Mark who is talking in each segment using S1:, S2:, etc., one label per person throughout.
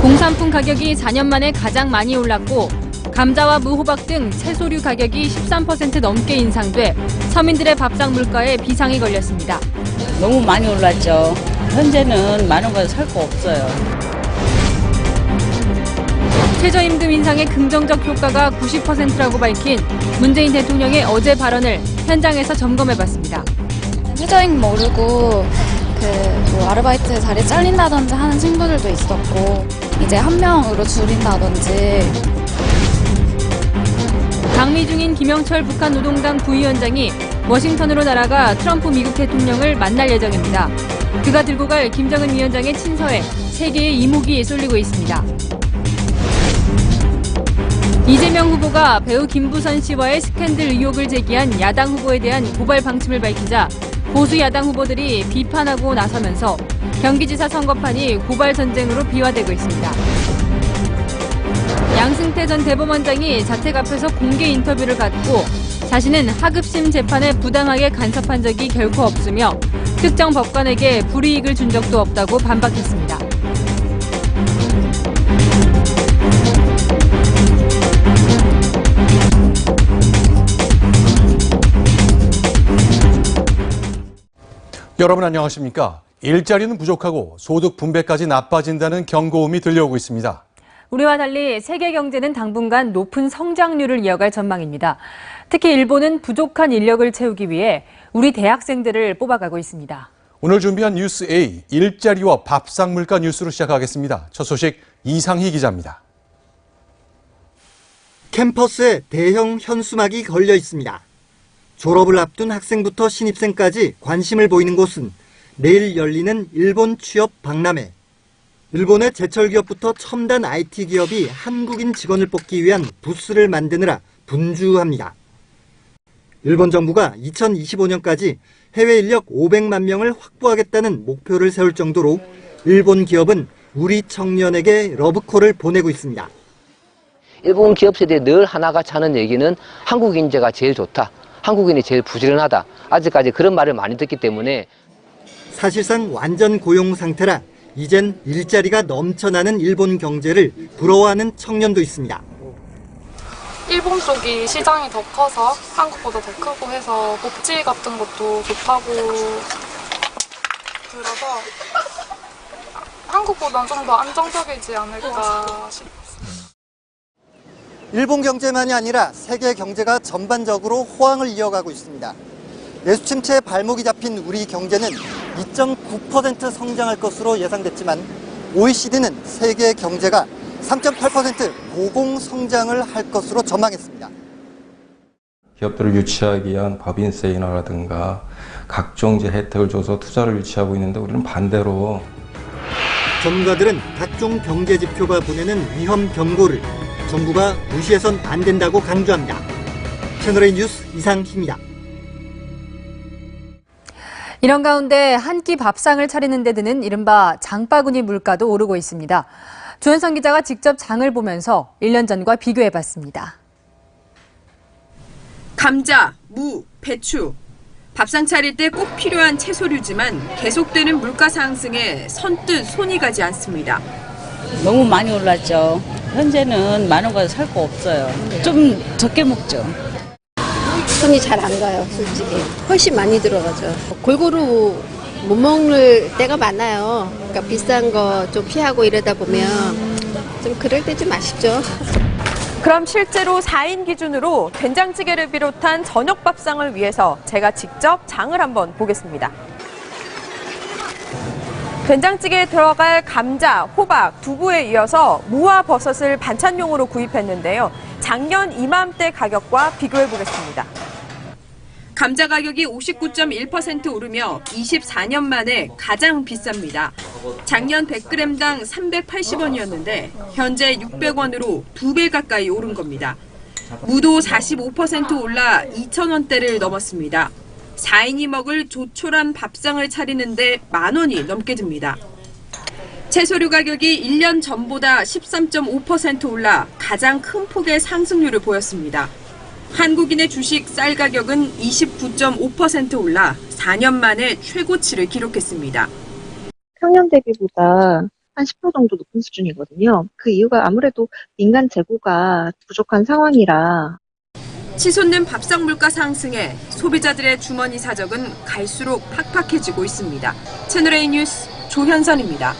S1: 공산품 가격이 4년 만에 가장 많이 올랐고 감자와 무, 호박 등 채소류 가격이 13% 넘게 인상돼 서민들의 밥상 물가에 비상이 걸렸습니다.
S2: 너무 많이 올랐죠. 현재는 많은 걸 살 거 없어요.
S1: 최저임금 인상의 긍정적 효과가 90%라고 밝힌 문재인 대통령의 어제 발언을 현장에서 점검해봤습니다.
S3: 최저임금 오르고 뭐 아르바이트 자리 잘린다든지 하는 친구들도 있었고 이제 한 명으로 줄인다든지.
S1: 방미 중인 김영철 북한 노동당 부위원장이 워싱턴으로 날아가 트럼프 미국 대통령을 만날 예정입니다. 그가 들고 갈 김정은 위원장의 친서에 세계의 이목이 쏠리고 있습니다. 이재명 후보가 배우 김부선 씨와의 스캔들 의혹을 제기한 야당 후보에 대한 고발 방침을 밝히자 보수 야당 후보들이 비판하고 나서면서 경기지사 선거판이 고발 전쟁으로 비화되고 있습니다. 양승태 전 대법원장이 자택 앞에서 공개 인터뷰를 갖고 자신은 하급심 재판에 부당하게 간섭한 적이 결코 없으며 특정 법관에게 불이익을 준 적도 없다고 반박했습니다.
S4: 여러분 안녕하십니까? 일자리는 부족하고 소득 분배까지 나빠진다는 경고음이 들려오고 있습니다.
S1: 우리와 달리 세계 경제는 당분간 높은 성장률을 이어갈 전망입니다. 특히 일본은 부족한 인력을 채우기 위해 우리 대학생들을 뽑아가고 있습니다.
S4: 오늘 준비한 뉴스 A, 일자리와 밥상 물가 뉴스로 시작하겠습니다. 첫 소식 이상희 기자입니다.
S5: 캠퍼스에 대형 현수막이 걸려 있습니다. 졸업을 앞둔 학생부터 신입생까지 관심을 보이는 곳은 내일 열리는 일본 취업 박람회. 일본의 제철 기업부터 첨단 IT 기업이 한국인 직원을 뽑기 위한 부스를 만드느라 분주합니다. 일본 정부가 2025년까지 해외 인력 500만 명을 확보하겠다는 목표를 세울 정도로 일본 기업은 우리 청년에게 러브콜을 보내고 있습니다.
S6: 일본 기업 세대에 늘 하나가 차는 얘기는 한국 인재가 제일 좋다. 한국인이 제일 부지런하다. 아직까지 그런 말을 많이 듣기 때문에
S5: 사실상 완전 고용 상태라 이젠 일자리가 넘쳐나는 일본 경제를 부러워하는 청년도 있습니다.
S7: 일본 쪽이 시장이 더 커서 한국보다 더 크고 해서 복지 같은 것도 좋다고 들어서 한국보다는 좀 더 안정적이지 않을까 싶습니다.
S5: 일본 경제만이 아니라 세계 경제가 전반적으로 호황을 이어가고 있습니다. 내수 침체에 발목이 잡힌 우리 경제는 2.9% 성장할 것으로 예상됐지만 OECD는 세계 경제가 3.8% 고공 성장을 할 것으로 전망했습니다.
S8: 기업들을 유치하기 위한 법인세 인하라든가 각종 혜택을 줘서 투자를 유치하고 있는데 우리는 반대로.
S5: 전문가들은 각종 경제 지표가 보내는 위험 경고를 정부가 무시해선 안 된다고 강조합니다. 채널A 뉴스 이상희입니다.
S1: 이런 가운데 한 끼 밥상을 차리는 데 드는 이른바 장바구니 물가도 오르고 있습니다. 조현성 기자가 직접 장을 보면서 1년 전과 비교해봤습니다.
S9: 감자, 무, 배추. 밥상 차릴 때 꼭 필요한 채소류지만 계속되는 물가 상승에 선뜻 손이 가지 않습니다.
S2: 너무 많이 올랐죠. 현재는 많은 걸 살 거 없어요. 좀 적게 먹죠.
S10: 손이 잘 안 가요, 솔직히. 훨씬 많이 들어가죠. 골고루 못 먹을 때가 많아요. 그러니까 비싼 거 좀 피하고 이러다 보면 좀 그럴 때 좀 아쉽죠.
S11: 그럼 실제로 4인 기준으로 된장찌개를 비롯한 저녁 밥상을 위해서 제가 직접 장을 한번 보겠습니다. 된장찌개에 들어갈 감자, 호박, 두부에 이어서 무와 버섯을 반찬용으로 구입했는데요. 작년 이맘때 가격과 비교해 보겠습니다.
S9: 감자 가격이 59.1% 오르며 24년 만에 가장 비쌉니다. 작년 100g당 380원이었는데 현재 600원으로 2배 가까이 오른 겁니다. 무도 45% 올라 2,000원대를 넘었습니다. 4인이 먹을 조촐한 밥상을 차리는데 10,000원이 넘게 듭니다. 채소류 가격이 1년 전보다 13.5% 올라 가장 큰 폭의 상승률을 보였습니다. 한국인의 주식 쌀 가격은 29.5% 올라 4년 만에 최고치를 기록했습니다.
S12: 평년 대비보다 한 10% 정도 높은 수준이거든요. 그 이유가 아무래도 민간 재고가 부족한 상황이라.
S9: 치솟는 밥상 물가 상승에 소비자들의 주머니 사정은 갈수록 팍팍해지고 있습니다. 채널A 뉴스 조현선입니다.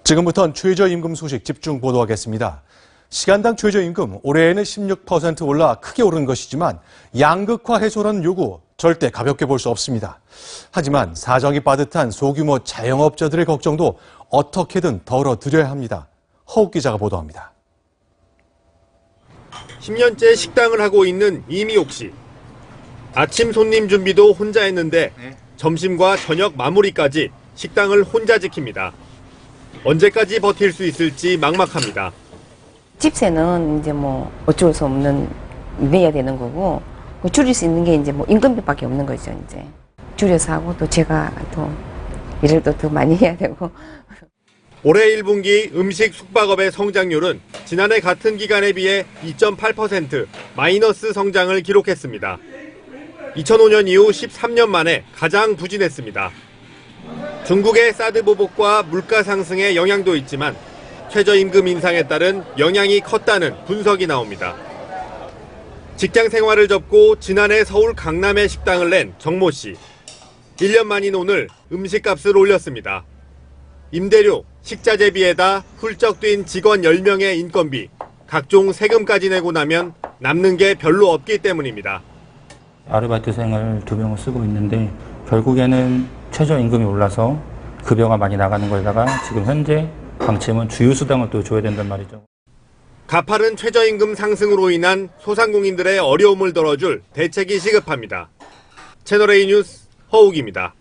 S4: 지금부터는 최저임금 소식 집중 보도하겠습니다. 시간당 최저임금 올해에는 16% 올라 크게 오른 것이지만 양극화 해소라는 요구 절대 가볍게 볼 수 없습니다. 하지만 사정이 빠듯한 소규모 자영업자들의 걱정도 어떻게든 덜어드려야 합니다. 허욱 기자가 보도합니다.
S13: 10년째 식당을 하고 있는 이미옥 씨. 아침 손님 준비도 혼자 했는데 점심과 저녁 마무리까지 식당을 혼자 지킵니다. 언제까지 버틸 수 있을지 막막합니다.
S14: 집세는 이제 뭐 어쩔 수 없는 내야 되는 거고 줄일 수 있는 게 이제 뭐 임금밖에 없는 거죠. 이제 줄여서 하고 또 제가 또 일을 또 더 많이 해야 되고.
S13: 올해 1분기 음식 숙박업의 성장률은 지난해 같은 기간에 비해 2.8% 마이너스 성장을 기록했습니다. 2005년 이후 13년 만에 가장 부진했습니다. 중국의 사드 보복과 물가 상승의 영향도 있지만 최저임금 인상에 따른 영향이 컸다는 분석이 나옵니다. 직장 생활을 접고 지난해 서울 강남에 식당을 낸 정모 씨. 1년 만인 오늘 음식값을 올렸습니다. 임대료, 식자재비에다 훌쩍 뛴 직원 10명의 인건비, 각종 세금까지 내고 나면 남는 게 별로 없기 때문입니다.
S15: 아르바이트생을 2명을 쓰고 있는데 결국에는 최저임금이 올라서 급여가 많이 나가는 거에다가 지금 현재 방침은 주휴수당을 또 줘야 된단 말이죠.
S13: 가파른 최저임금 상승으로 인한 소상공인들의 어려움을 덜어줄 대책이 시급합니다. 채널A 뉴스 허욱입니다.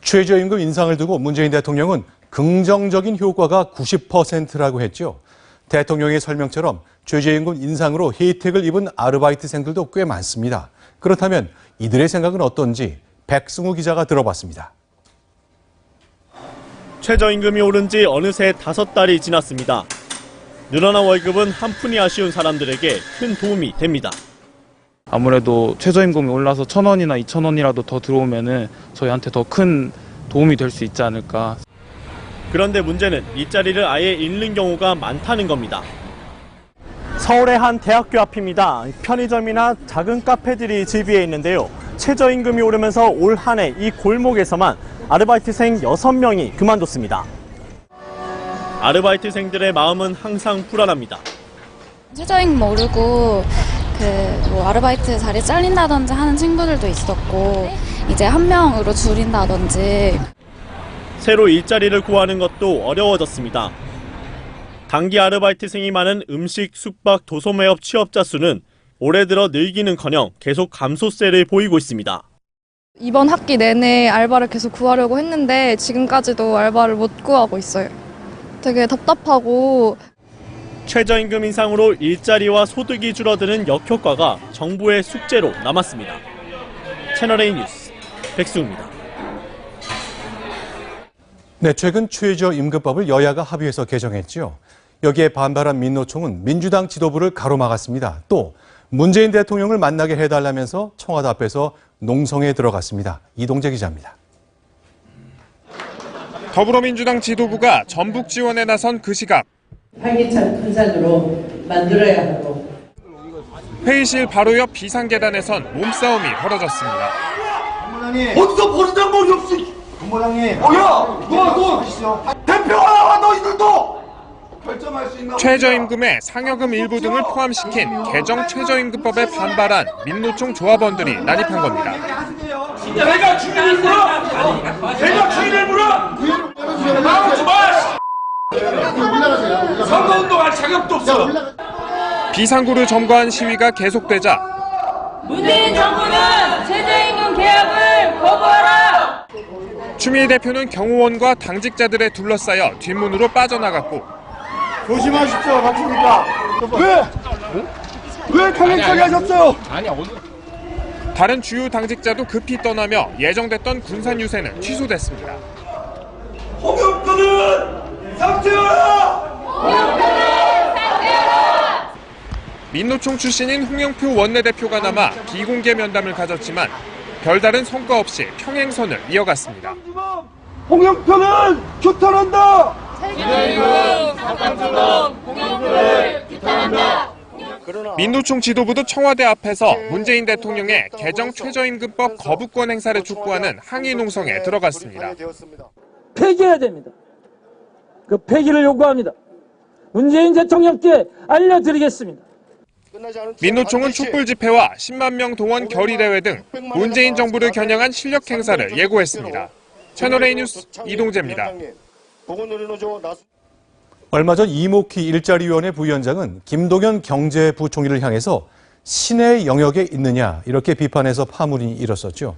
S4: 최저임금 인상을 두고 문재인 대통령은 긍정적인 효과가 90%라고 했죠. 대통령의 설명처럼 최저임금 인상으로 혜택을 입은 아르바이트생들도 꽤 많습니다. 그렇다면 이들의 생각은 어떤지 백승우 기자가 들어봤습니다.
S16: 최저임금이 오른 지 어느새 5달이 지났습니다. 늘어난 월급은 한 푼이 아쉬운 사람들에게 큰 도움이 됩니다.
S17: 아무래도 최저임금이 올라서 1,000원이나 2,000원이라도 더 들어오면은 저희한테 더 큰 도움이 될 수 있지 않을까.
S16: 그런데 문제는 일자리를 아예 잃는 경우가 많다는 겁니다. 서울의 한 대학교 앞입니다. 편의점이나 작은 카페들이 즐비해 있는데요. 최저임금이 오르면서 올 한 해 이 골목에서만 아르바이트생 6명이 그만뒀습니다. 아르바이트생들의 마음은 항상 불안합니다.
S3: 최저임금 오르고 뭐 아르바이트 자리 잘린다든지 하는 친구들도 있었고 이제 한 명으로 줄인다든지.
S16: 새로 일자리를 구하는 것도 어려워졌습니다. 단기 아르바이트생이 많은 음식, 숙박, 도소매업 취업자 수는 올해 들어 늘기는커녕 계속 감소세를 보이고 있습니다.
S18: 이번 학기 내내 알바를 계속 구하려고 했는데 지금까지도 알바를 못 구하고 있어요. 되게 답답하고.
S16: 최저임금 인상으로 일자리와 소득이 줄어드는 역효과가 정부의 숙제로 남았습니다. 채널A 뉴스 백승우입니다.
S4: 네, 최근 최저임금법을 여야가 합의해서 개정했죠. 여기에 반발한 민노총은 민주당 지도부를 가로막았습니다. 또 문재인 대통령을 만나게 해달라면서 청와대 앞에서 농성에 들어갔습니다. 이동재 기자입니다.
S19: 더불어민주당 지도부가 전북 지원에 나선 그 시각.
S20: 활기찬 군산으로 만들어야 하고.
S19: 회의실 바로 옆 비상계단에선 몸싸움이 벌어졌습니다.
S21: 어디서 버린 장본이 없이. 본부장님. 야, 너 대표가 나와 너희들도. 결정할 수 있나?
S19: 최저임금에 상여금 일부 등을 포함시킨 개정 최저임금법에 반발한 민노총 조합원들이 난입한 겁니다.
S21: 내가 주인을 물어! 내가 주인을 물어! 나오지 마! 선거운동할 자격도 없어!
S19: 비상구를 점거한 시위가 계속되자
S22: 문재인 정부는 최저임금 계약을 거부하라!
S19: 추미애 대표는 경호원과 당직자들에 둘러싸여 뒷문으로 빠져나갔고
S21: 조심하십시오, 맞습니까? 왜 강력하게 하셨어요?
S19: 다른 주요 당직자도 급히 떠나며 예정됐던 군산 유세는 취소됐습니다.
S21: 홍영표는 상태하라!
S19: 민노총 출신인 홍영표 원내대표가 남아 비공개 면담을 가졌지만 별다른 성과 없이 평행선을 이어갔습니다.
S21: 홍영표는 규탄한다.
S22: 최저임금 가산주도 공영표를 규탄한다.
S19: 민노총 지도부도 청와대 앞에서 문재인 대통령의 개정 최저임금법 거부권 행사를 촉구하는 항의 농성에 들어갔습니다.
S20: 폐기해야 됩니다. 그 폐기를 요구합니다. 문재인 대통령께 알려드리겠습니다.
S19: 민노총은 촛불 집회와 10만 명 동원 결의대회 등 문재인 정부를 겨냥한 실력 행사를 예고했습니다. 채널A 뉴스 이동재입니다.
S4: 얼마 전 이목희 일자리위원회 부위원장은 김동연 경제부총리를 향해서 신의 영역에 있느냐 이렇게 비판해서 파문이 일었었죠.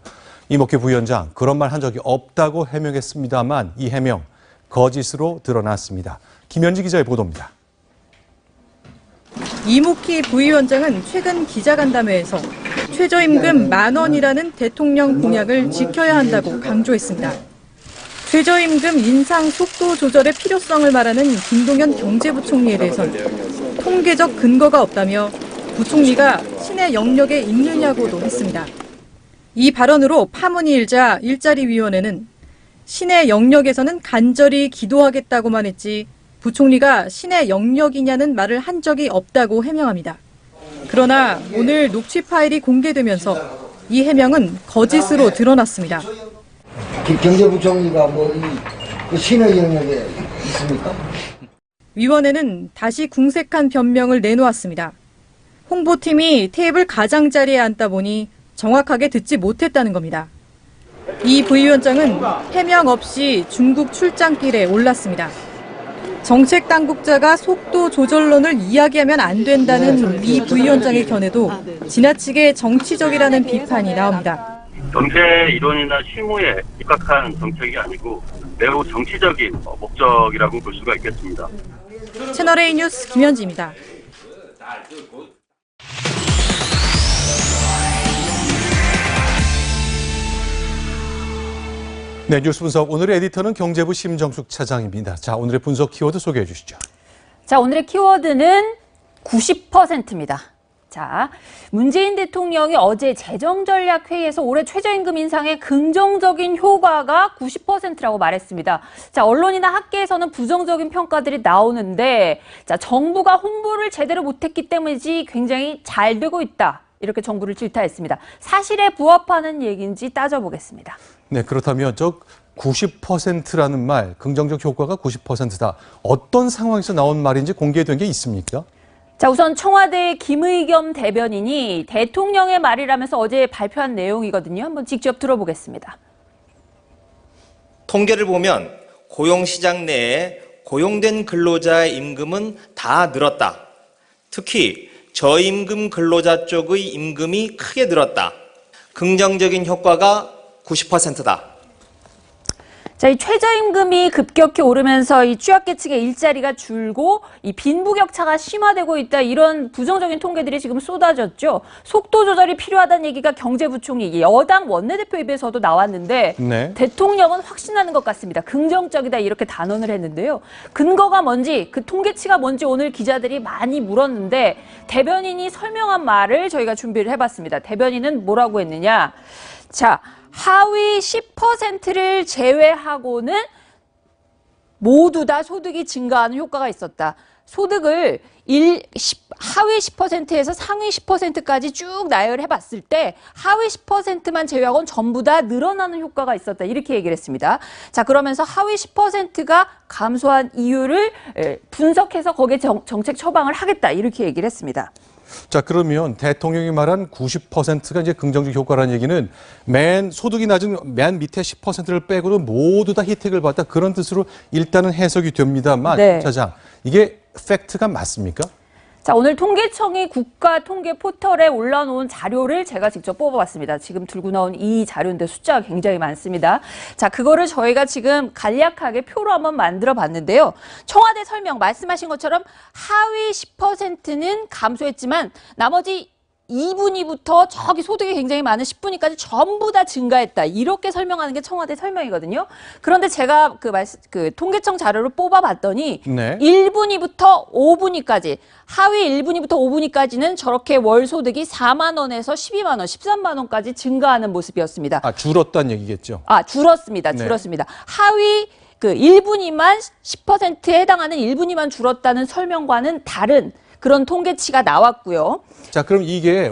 S4: 이목희 부위원장 그런 말 한 적이 없다고 해명했습니다만 이 해명 거짓으로 드러났습니다. 김현지 기자의 보도입니다.
S6: 이목희 부위원장은 최근 기자간담회에서 최저임금 10,000원이라는 대통령 공약을 지켜야 한다고 강조했습니다. 최저임금 인상 속도 조절의 필요성을 말하는 김동연 경제부총리에 대해서는 통계적 근거가 없다며 부총리가 신의 영역에 있느냐고도 했습니다. 이 발언으로 파문이 일자 일자리위원회는 신의 영역에서는 간절히 기도하겠다고만 했지 부총리가 신의 영역이냐는 말을 한 적이 없다고 해명합니다. 그러나 오늘 녹취 파일이 공개되면서 이 해명은 거짓으로 드러났습니다.
S7: 경제부총리가 이 신의 영역에 있습니까?
S6: 위원회는 다시 궁색한 변명을 내놓았습니다. 홍보팀이 테이블 가장자리에 앉다 보니 정확하게 듣지 못했다는 겁니다. 이 부위원장은 해명 없이 중국 출장길에 올랐습니다. 정책당국자가 속도 조절론을 이야기하면 안 된다는 이 부위원장의 견해도 지나치게 정치적이라는 비판이 나옵니다.
S23: 경제 이론이나 실무에 입각한 정책이 아니고 매우 정치적인 목적이라고 볼 수가 있겠습니다.
S6: 채널A 뉴스 김현지입니다.
S4: 네, 뉴스 분석. 오늘의 에디터는 경제부 심정숙 차장입니다. 자, 오늘의 분석 키워드 소개해 주시죠.
S1: 자, 오늘의 키워드는 90%입니다. 자, 문재인 대통령이 어제 재정전략회의에서 올해 최저임금 인상의 긍정적인 효과가 90%라고 말했습니다. 자, 언론이나 학계에서는 부정적인 평가들이 나오는데, 자, 정부가 홍보를 제대로 못했기 때문이지 굉장히 잘 되고 있다. 이렇게 정부를 질타했습니다. 사실에 부합하는 얘기인지 따져보겠습니다.
S4: 네, 그렇다면 저 90%라는 말, 긍정적 효과가 90%다. 어떤 상황에서 나온 말인지 공개된 게 있습니까?
S1: 자, 우선 청와대 김의겸 대변인이 대통령의 말이라면서 어제 발표한 내용이거든요. 한번 직접 들어보겠습니다.
S24: 통계를 보면 고용시장 내에 고용된 근로자의 임금은 다 늘었다. 특히 저임금 근로자 쪽의 임금이 크게 늘었다. 긍정적인 효과가 90%다.
S1: 자, 이 최저임금이 급격히 오르면서 이 취약계층의 일자리가 줄고 이 빈부격차가 심화되고 있다. 이런 부정적인 통계들이 지금 쏟아졌죠. 속도 조절이 필요하다는 얘기가 경제부총리 여당 원내대표 입에서도 나왔는데
S4: 네.
S1: 대통령은 확신하는 것 같습니다. 긍정적이다 이렇게 단언을 했는데요. 근거가 뭔지 그 통계치가 뭔지 오늘 기자들이 많이 물었는데 대변인이 설명한 말을 저희가 준비를 해봤습니다. 대변인은 뭐라고 했느냐. 자, 하위 10%를 제외하고는 모두 다 소득이 증가하는 효과가 있었다. 소득을 하위 10%에서 상위 10%까지 쭉 나열해 봤을 때 하위 10%만 제외하고는 전부 다 늘어나는 효과가 있었다. 이렇게 얘기를 했습니다. 자, 그러면서 하위 10%가 감소한 이유를 분석해서 거기에 정책 처방을 하겠다. 이렇게 얘기를 했습니다.
S4: 자, 그러면 대통령이 말한 90%가 이제 긍정적 효과라는 얘기는 소득이 낮은 맨 밑에 10%를 빼고도 모두 다 혜택을 받다 그런 뜻으로 일단은 해석이 됩니다만,
S1: 네.
S4: 차장, 이게 팩트가 맞습니까?
S1: 자, 오늘 통계청이 국가통계 포털에 올라놓은 자료를 제가 직접 뽑아봤습니다. 지금 들고 나온 이 자료인데 숫자가 굉장히 많습니다. 자, 그거를 저희가 지금 간략하게 표로 한번 만들어 봤는데요. 청와대 설명 말씀하신 것처럼 하위 10%는 감소했지만 나머지
S2: 2분위부터 저기 소득이 굉장히 많은 10분위까지 전부 다 증가했다. 이렇게 설명하는 게 청와대 설명이거든요. 그런데 제가 그 통계청 자료를 뽑아봤더니
S4: 네.
S2: 1분위부터 5분위까지 하위 1분위부터 5분위까지는 저렇게 월 소득이 4만 원에서 12만 원, 13만 원까지 증가하는 모습이었습니다.
S4: 아, 줄었다는 얘기겠죠?
S2: 아, 줄었습니다.
S4: 네.
S2: 줄었습니다. 하위 그 1분위만 10%에 해당하는 1분위만 줄었다는 설명과는 다른 그런 통계치가 나왔고요.
S4: 자, 그럼 이게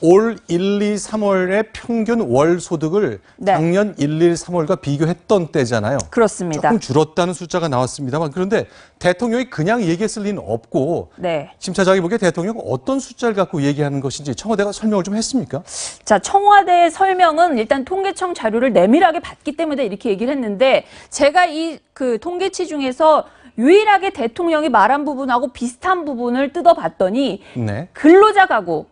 S4: 올 1, 2, 3월의 평균 월 소득을
S2: 네.
S4: 작년 1, 2, 3월과 비교했던 때잖아요.
S2: 그렇습니다.
S4: 조금 줄었다는 숫자가 나왔습니다만 그런데 대통령이 그냥 얘기했을 리는 없고
S2: 네.
S4: 심 차장이 보기에 대통령은 어떤 숫자를 갖고 얘기하는 것인지 청와대가 설명을 좀 했습니까?
S2: 자, 청와대의 설명은 일단 통계청 자료를 내밀하게 봤기 때문에 이렇게 얘기를 했는데 제가 이 그 통계치 중에서 유일하게 대통령이 말한 부분하고 비슷한 부분을 뜯어봤더니
S4: 네.
S2: 근로자 가구,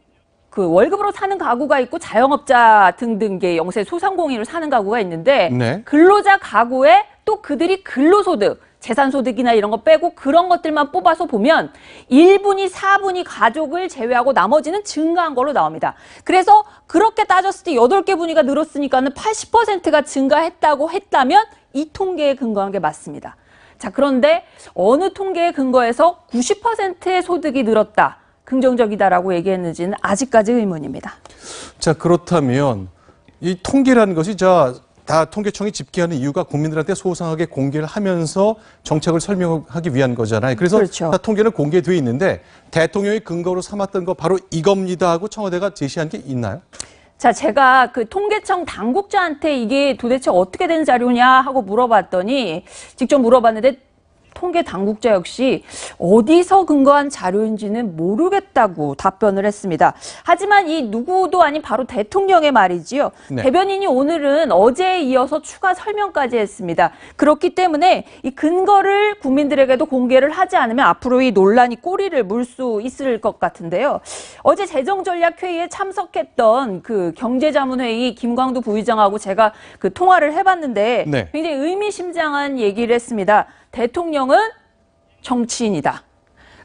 S2: 그 월급으로 사는 가구가 있고 자영업자 등등의 영세 소상공인으로 사는 가구가 있는데
S4: 네.
S2: 근로자 가구에 또 그들이 근로소득, 재산소득이나 이런 거 빼고 그런 것들만 뽑아서 보면 1분위, 4분위 가족을 제외하고 나머지는 증가한 걸로 나옵니다. 그래서 그렇게 따졌을 때 8개 분위가 늘었으니까는 80%가 증가했다고 했다면 이 통계에 근거한 게 맞습니다. 자, 그런데 어느 통계에 근거해서 90%의 소득이 늘었다, 긍정적이다라고 얘기했는지는 아직까지 의문입니다.
S4: 자, 그렇다면 이 통계라는 것이 다 통계청이 집계하는 이유가 국민들한테 소상하게 공개를 하면서 정책을 설명하기 위한 거잖아요. 그래서
S2: 그렇죠.
S4: 다 통계는 공개돼 있는데 대통령이 근거로 삼았던 거 바로 이겁니다 하고 청와대가 제시한 게 있나요?
S2: 자, 제가 그 통계청 당국자한테 이게 도대체 어떻게 된 자료냐 하고 물어봤더니 직접 물어봤는데 통계 당국자 역시 어디서 근거한 자료인지는 모르겠다고 답변을 했습니다. 하지만 이 누구도 아닌 바로 대통령의 말이지요.
S5: 네.
S2: 대변인이 오늘은 어제에 이어서 추가 설명까지 했습니다. 그렇기 때문에 이 근거를 국민들에게도 공개를 하지 않으면 앞으로 이 논란이 꼬리를 물 수 있을 것 같은데요. 어제 재정전략회의에 참석했던 그 경제자문회의 김광두 부의장하고 제가 그 통화를 해봤는데
S4: 네.
S2: 굉장히 의미심장한 얘기를 했습니다. 대통령은 정치인이다.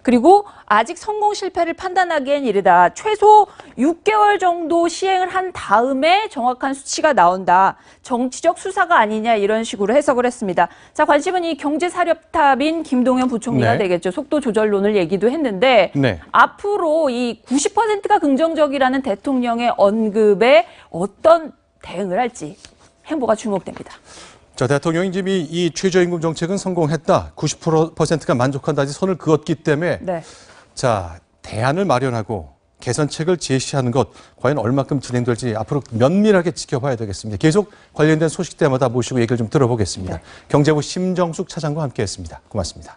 S2: 그리고 아직 성공 실패를 판단하기엔 이르다. 최소 6개월 정도 시행을 한 다음에 정확한 수치가 나온다. 정치적 수사가 아니냐 이런 식으로 해석을 했습니다. 자, 관심은 이 경제사령탑인 김동연 부총리가
S4: 네.
S2: 되겠죠. 속도 조절론을 얘기도 했는데
S4: 네.
S2: 앞으로 이 90%가 긍정적이라는 대통령의 언급에 어떤 대응을 할지 행보가 주목됩니다.
S4: 자, 대통령이 지금 이 최저임금 정책은 성공했다. 90%가 만족한다. 선을 그었기 때문에
S2: 네.
S4: 자, 대안을 마련하고 개선책을 제시하는 것 과연 얼마큼 진행될지 앞으로 면밀하게 지켜봐야 되겠습니다. 계속 관련된 소식 때마다 모시고 얘기를 좀 들어보겠습니다.
S2: 네.
S4: 경제부 심정숙 차장과 함께했습니다. 고맙습니다.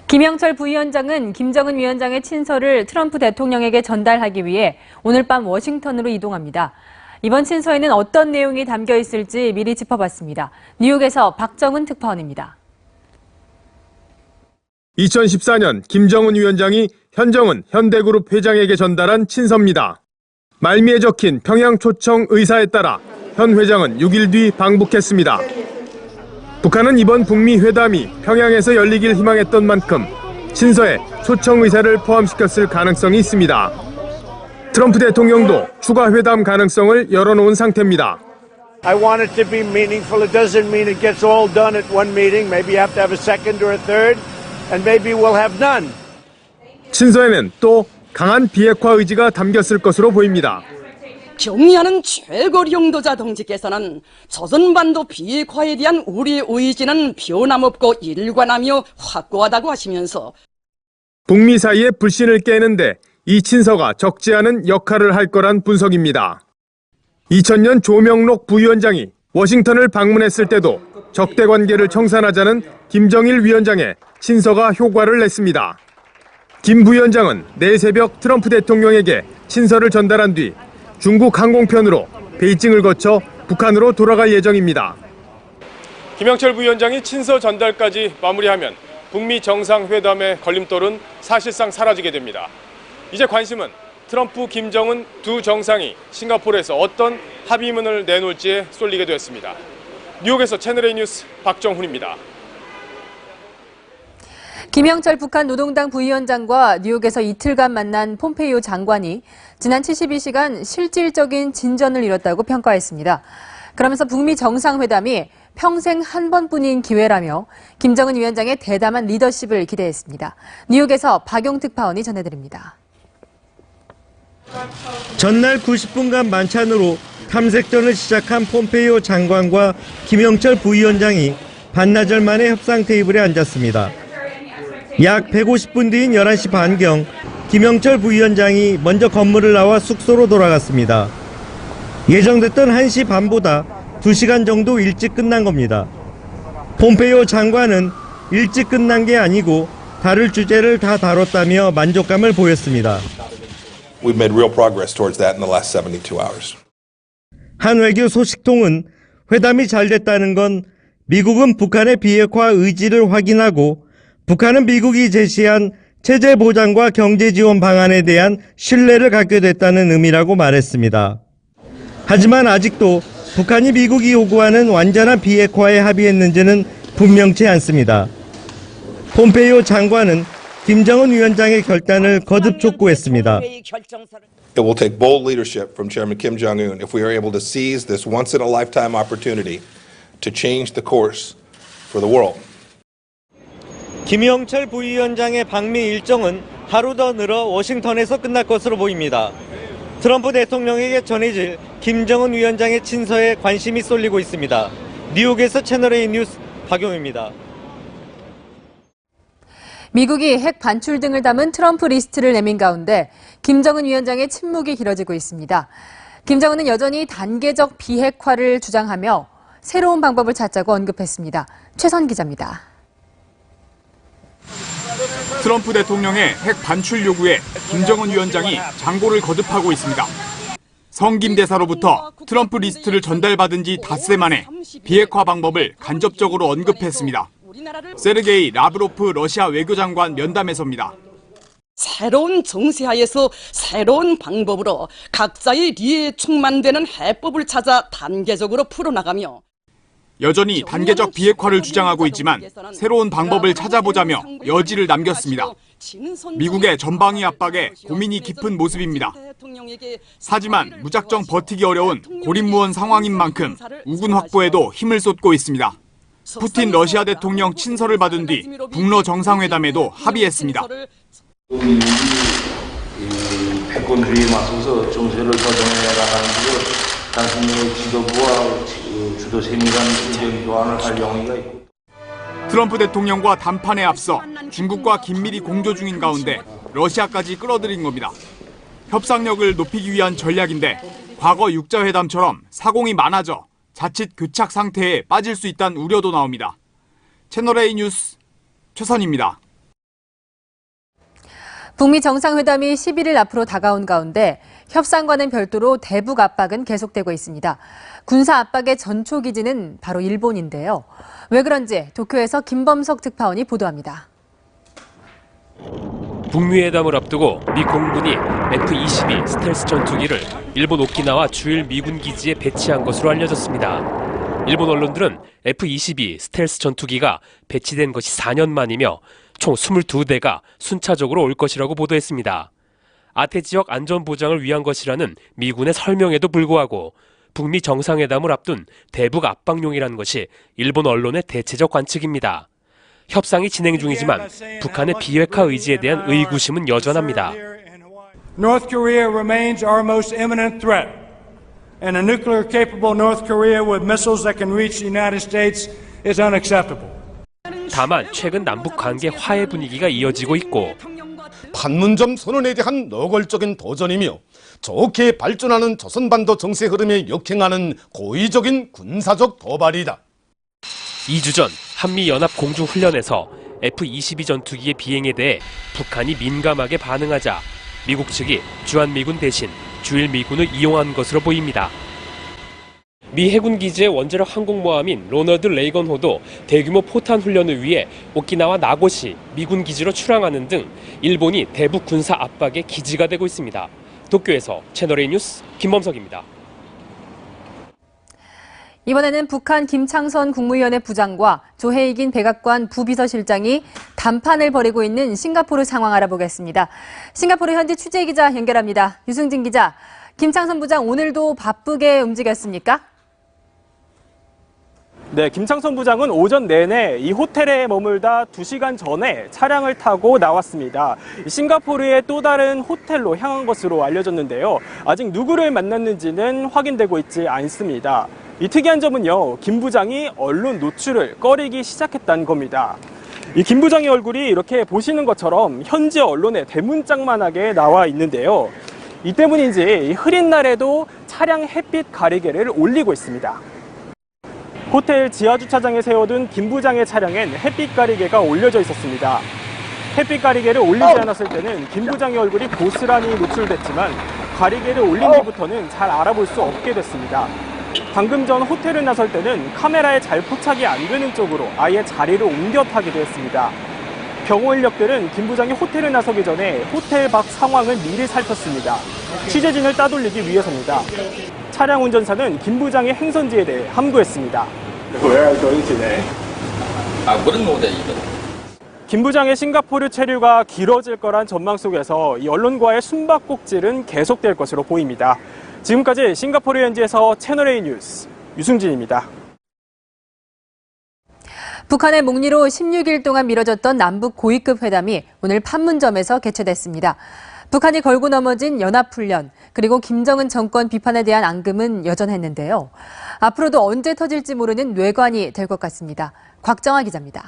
S1: 김영철 부위원장은 김정은 위원장의 친서를 트럼프 대통령에게 전달하기 위해 오늘 밤 워싱턴으로 이동합니다. 이번 친서에는 어떤 내용이 담겨 있을지 미리 짚어봤습니다. 뉴욕에서 박정은 특파원입니다.
S13: 2014년 김정은 위원장이 현정은 현대그룹 회장에게 전달한 친서입니다. 말미에 적힌 평양 초청 의사에 따라 현 회장은 6일 뒤 방북했습니다. 북한은 이번 북미 회담이 평양에서 열리길 희망했던 만큼 친서에 초청 의사를 포함시켰을 가능성이 있습니다. 트럼프 대통령도 추가 회담 가능성을 열어놓은 상태입니다.
S8: I want it to be meaningful. It doesn't mean it gets all done at one meeting. Maybe you have to have a second or a third, and maybe we'll have none.
S13: 친서에는 또 강한 비핵화 의지가 담겼을 것으로 보입니다.
S5: 경의하는 최고 용도자 동지께서는 조선반도 비핵화에 대한 우리의 의지는 변함없고 일관하며 확고하다고 하시면서
S13: 북미 사이의 불신을 깨는데 이 친서가 적지 않은 역할을 할 거란 분석입니다. 2000년 조명록 부위원장이 워싱턴을 방문했을 때도 적대 관계를 청산하자는 김정일 위원장의 친서가 효과를 냈습니다. 김 부위원장은 내일 새벽 트럼프 대통령에게 친서를 전달한 뒤 중국 항공편으로 베이징을 거쳐 북한으로 돌아갈 예정입니다.
S19: 김영철 부위원장이 친서 전달까지 마무리하면 북미 정상회담의 걸림돌은 사실상 사라지게 됩니다. 이제 관심은 트럼프, 김정은 두 정상이 싱가포르에서 어떤 합의문을 내놓을지에 쏠리게 되었습니다. 뉴욕에서 채널A 뉴스 박정훈입니다.
S1: 김영철 북한 노동당 부위원장과 뉴욕에서 이틀간 만난 폼페이오 장관이 지난 72시간 실질적인 진전을 이뤘다고 평가했습니다. 그러면서 북미 정상회담이 평생 한 번뿐인 기회라며 김정은 위원장의 대담한 리더십을 기대했습니다. 뉴욕에서 박용특 파원이 전해드립니다.
S9: 전날 90분간 만찬으로 탐색전을 시작한 폼페이오 장관과 김영철 부위원장이 반나절 만에 협상 테이블에 앉았습니다. 약 150분 뒤인 11시 반경 김영철 부위원장이 먼저 건물을 나와 숙소로 돌아갔습니다. 예정됐던 1시 반보다 2시간 정도 일찍 끝난 겁니다. 폼페이오 장관은 일찍 끝난 게 아니고 다룰 주제를 다 다뤘다며 만족감을 보였습니다.
S10: We've made real progress towards that in the last 72 hours.
S9: 한 외교 소식통은 회담이 잘 됐다는 건 미국은 북한의 비핵화 의지를 확인하고 북한은 미국이 제시한 체제 보장과 경제 지원 방안에 대한 신뢰를 갖게 됐다는 의미라고 말했습니다. 하지만 아직도 북한이 미국이 요구하는 완전한 비핵화에 합의했는지는 분명치 않습니다. 폼페이오 장관은 김정은 위원장의 결단을 거듭 촉구했습니다.
S10: It will take bold leadership from Chairman Kim Jong-un if we are able to seize this once-in-a-lifetime opportunity to change the course for the world.
S9: 김영철 부위원장의 방미 일정은 하루 더 늘어 워싱턴에서 끝날 것으로 보입니다. 트럼프 대통령에게 전해질 김정은 위원장의 친서에 관심이 쏠리고 있습니다. 뉴욕에서 채널A 뉴스 박용입니다.
S1: 미국이 핵 반출 등을 담은 트럼프 리스트를 내민 가운데 김정은 위원장의 침묵이 길어지고 있습니다. 김정은은 여전히 단계적 비핵화를 주장하며 새로운 방법을 찾자고 언급했습니다. 최선 기자입니다.
S11: 트럼프 대통령의 핵 반출 요구에 김정은 위원장이 장고를 거듭하고 있습니다. 성김 대사로부터 트럼프 리스트를 전달받은 지 닷새 만에 비핵화 방법을 간접적으로 언급했습니다. 세르게이 라브로프 러시아 외교장관 면담에서입니다.
S5: 새로운 정세하에서 새로운 방법으로 각자의 리에 충만되는 해법을 찾아 단계적으로 풀어나가며
S11: 여전히 단계적 비핵화를 주장하고 있지만 새로운 방법을 찾아보자며 여지를 남겼습니다. 미국의 전방위 압박에 고민이 깊은 모습입니다. 하지만 무작정 버티기 어려운 고립무원 상황인 만큼 우군 확보에도 힘을 쏟고 있습니다. 푸틴 러시아 대통령 친서를 받은 뒤 북러 정상회담에도 합의했습니다.
S12: 패권주의에 맞서서 정세를 조정해 나가는 것 당신의 지도부와 주도 세밀한 의견 교환을 할 용의가 있고.
S11: 트럼프 대통령과 담판에 앞서 중국과 긴밀히 공조 중인 가운데 러시아까지 끌어들인 겁니다. 협상력을 높이기 위한 전략인데 과거 육자회담처럼 사공이 많아져 자칫 교착 상태에 빠질 수 있다는 우려도 나옵니다. 채널A 뉴스 최선입니다.
S1: 북미 정상회담이 11일 앞으로 다가온 가운데 협상과는 별도로 대북 압박은 계속되고 있습니다. 군사 압박의 전초 기지는 바로 일본인데요. 왜 그런지 도쿄에서 김범석 특파원이 보도합니다.
S25: 북미 회담을 앞두고 미 공군이 F-22 스텔스 전투기를 일본 오키나와 주일 미군 기지에 배치한 것으로 알려졌습니다. 일본 언론들은 F-22 스텔스 전투기가 배치된 것이 4년 만이며 총 22대가 순차적으로 올 것이라고 보도했습니다. 아태 지역 안전 보장을 위한 것이라는 미군의 설명에도 불구하고 북미 정상회담을 앞둔 대북 압박용이라는 것이 일본 언론의 대체적 관측입니다. 협상이 진행 중이지만 북한의 비핵화 의지에 대한 의구심은 여전합니다.
S26: North Korea remains our most imminent threat, and a nuclear-capable North Korea with missiles that can reach the United States is unacceptable.
S25: 다만 최근 남북 관계 화해 분위기가 이어지고 있고
S27: 판문점 선언에 대한 노골적인 도전이며 좋게 발전하는 조선반도 정세 흐름에 역행하는 고의적인 군사적 도발이다.
S25: 2주 전 한미연합 공중훈련에서 F-22 전투기의 비행에 대해 북한이 민감하게 반응하자 미국 측이 주한미군 대신 주일미군을 이용한 것으로 보입니다. 미 해군 기지의 원자력 항공모함인 로널드 레이건호도 대규모 포탄 훈련을 위해 오키나와 나고시 미군 기지로 출항하는 등 일본이 대북 군사 압박의 기지가 되고 있습니다. 도쿄에서 채널A 뉴스 김범석입니다.
S1: 이번에는 북한 김창선 국무위원회 부장과 조해익인 백악관 부비서실장이 담판을 벌이고 있는 싱가포르 상황 알아보겠습니다. 싱가포르 현지 취재 기자 연결합니다. 유승진 기자, 김창선 부장 오늘도 바쁘게 움직였습니까?
S3: 네, 김창선 부장은 오전 내내 이 호텔에 머물다 2시간 전에 차량을 타고 나왔습니다. 싱가포르의 또 다른 호텔로 향한 것으로 알려졌는데요. 아직 누구를 만났는지는 확인되고 있지 않습니다. 이 특이한 점은요, 김 부장이 언론 노출을 꺼리기 시작했다는 겁니다. 이 김 부장의 얼굴이 이렇게 보시는 것처럼 현지 언론에 대문짝만하게 나와 있는데요. 이 때문인지 흐린 날에도 차량 햇빛 가리개를 올리고 있습니다. 호텔 지하주차장에 세워둔 김 부장의 차량엔 햇빛 가리개가 올려져 있었습니다. 햇빛 가리개를 올리지 않았을 때는 김 부장의 얼굴이 고스란히 노출됐지만 가리개를 올린 뒤부터는 잘 알아볼 수 없게 됐습니다. 방금 전 호텔을 나설 때는 카메라에 잘 포착이 안 되는 쪽으로 아예 자리를 옮겨 타기도 했습니다. 경호 인력들은 김 부장이 호텔을 나서기 전에 호텔 밖 상황을 미리 살폈습니다. 취재진을 따돌리기 위해서입니다. 차량 운전사는 김 부장의 행선지에 대해 함구했습니다. 김 부장의 싱가포르 체류가 길어질 거란 전망 속에서 이 언론과의 숨바꼭질은 계속될 것으로 보입니다. 지금까지 싱가포르 현지에서 채널A 뉴스 유승진입니다.
S1: 북한의 목리로 16일 동안 미뤄졌던 남북 고위급 회담이 오늘 판문점에서 개최됐습니다. 북한이 걸고 넘어진 연합훈련, 그리고 김정은 정권 비판에 대한 앙금은 여전했는데요. 앞으로도 언제 터질지 모르는 뇌관이 될 것 같습니다. 곽정아 기자입니다.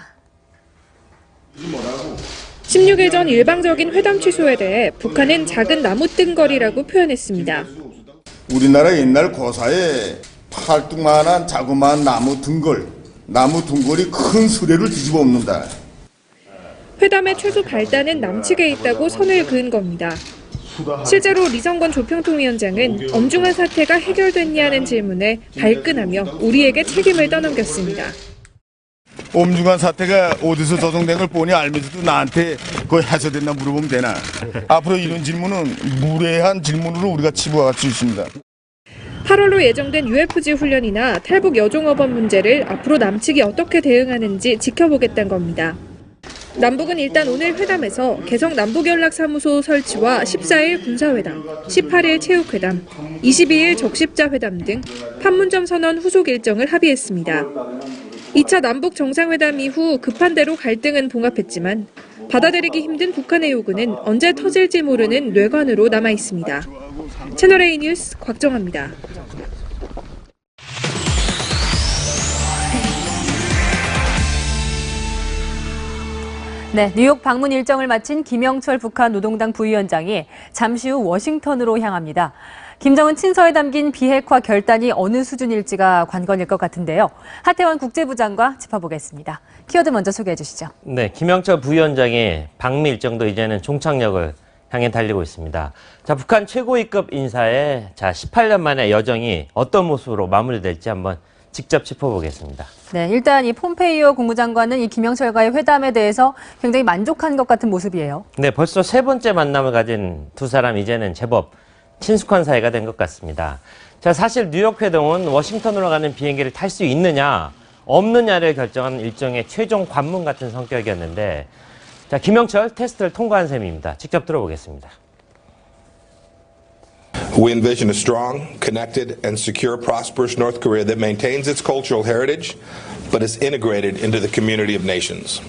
S14: 16일 전 일방적인 회담 취소에 대해 북한은 작은 나무뜬거리라고 표현했습니다.
S15: 우리나라 옛날 고사에 팔뚝만한 자그마한 나무 등골이 큰 수레를 뒤집어 엎는다.
S14: 회담의 최소 발단은 남측에 있다고 선을 그은 겁니다. 실제로 리성건 조평통위원장은 엄중한 사태가 해결됐냐는 질문에 발끈하며 우리에게 책임을 떠넘겼습니다.
S15: 엄중한 사태가 어디서 조성된 걸 보니 알면서도 나한테 그거 해소됐나 물어보면 되나. 앞으로 이런 질문은 무례한 질문으로 우리가 치부할 수 있습니다.
S14: 8월로 예정된 UFG 훈련이나 탈북 여종업원 문제를 앞으로 남측이 어떻게 대응하는지 지켜보겠다는 겁니다. 남북은 일단 오늘 회담에서 개성 남북연락사무소 설치와 14일 군사회담, 18일 체육회담, 22일 적십자회담 등 판문점 선언 후속 일정을 합의했습니다. 2차 남북 정상회담 이후 급한 대로 갈등은 봉합했지만 받아들이기 힘든 북한의 요구는 언제 터질지 모르는 뇌관으로 남아 있습니다. 채널A 뉴스 곽정아입니다.
S1: 네, 뉴욕 방문 일정을 마친 김영철 북한 노동당 부위원장이 잠시 후 워싱턴으로 향합니다. 김정은 친서에 담긴 비핵화 결단이 어느 수준일지가 관건일 것 같은데요. 하태원 국제부장과 짚어보겠습니다. 키워드 먼저 소개해 주시죠.
S16: 네, 김영철 부위원장의 방미 일정도 이제는 종착역을 향해 달리고 있습니다. 자, 북한 최고위급 인사의 18년 만에 여정이 어떤 모습으로 마무리될지 한번 직접 짚어보겠습니다.
S1: 네, 일단 이 폼페이오 국무장관은 이 김영철과의 회담에 대해서 굉장히 만족한 것 같은 모습이에요.
S16: 네, 벌써 세 번째 만남을 가진 두 사람 이제는 제법 친숙한 사이가 된 것 같습니다. 자, 사실 뉴욕 회동은 워싱턴으로 가는 비행기를 탈 수 있느냐 없느냐를 결정하는 일종의 최종 관문 같은 성격이었는데, 자, 김영철 테스트를 통과한 셈입니다. 직접 들어보겠습니다.
S10: We envision a strong, connected, and secure, prosperous North Korea that maintains its cultural heritage, but is integrated into the community of nations.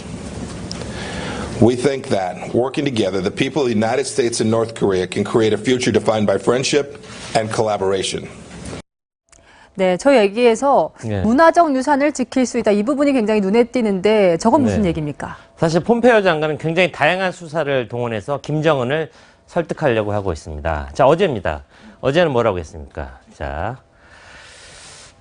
S10: We think that, working together, the people of the United States and North Korea can create a future defined by friendship and collaboration.
S1: 네, 저 얘기에서 문화적 유산을 지킬 수 있다. 이 부분이 굉장히 눈에 띄는데 저건 무슨 얘기입니까?
S16: 사실 폼페이오 장관은 굉장히 다양한 수사를 동원해서 김정은을 설득하려고 하고 있습니다. 자, 어제입니다. 어제는 뭐라고 했습니까? 자,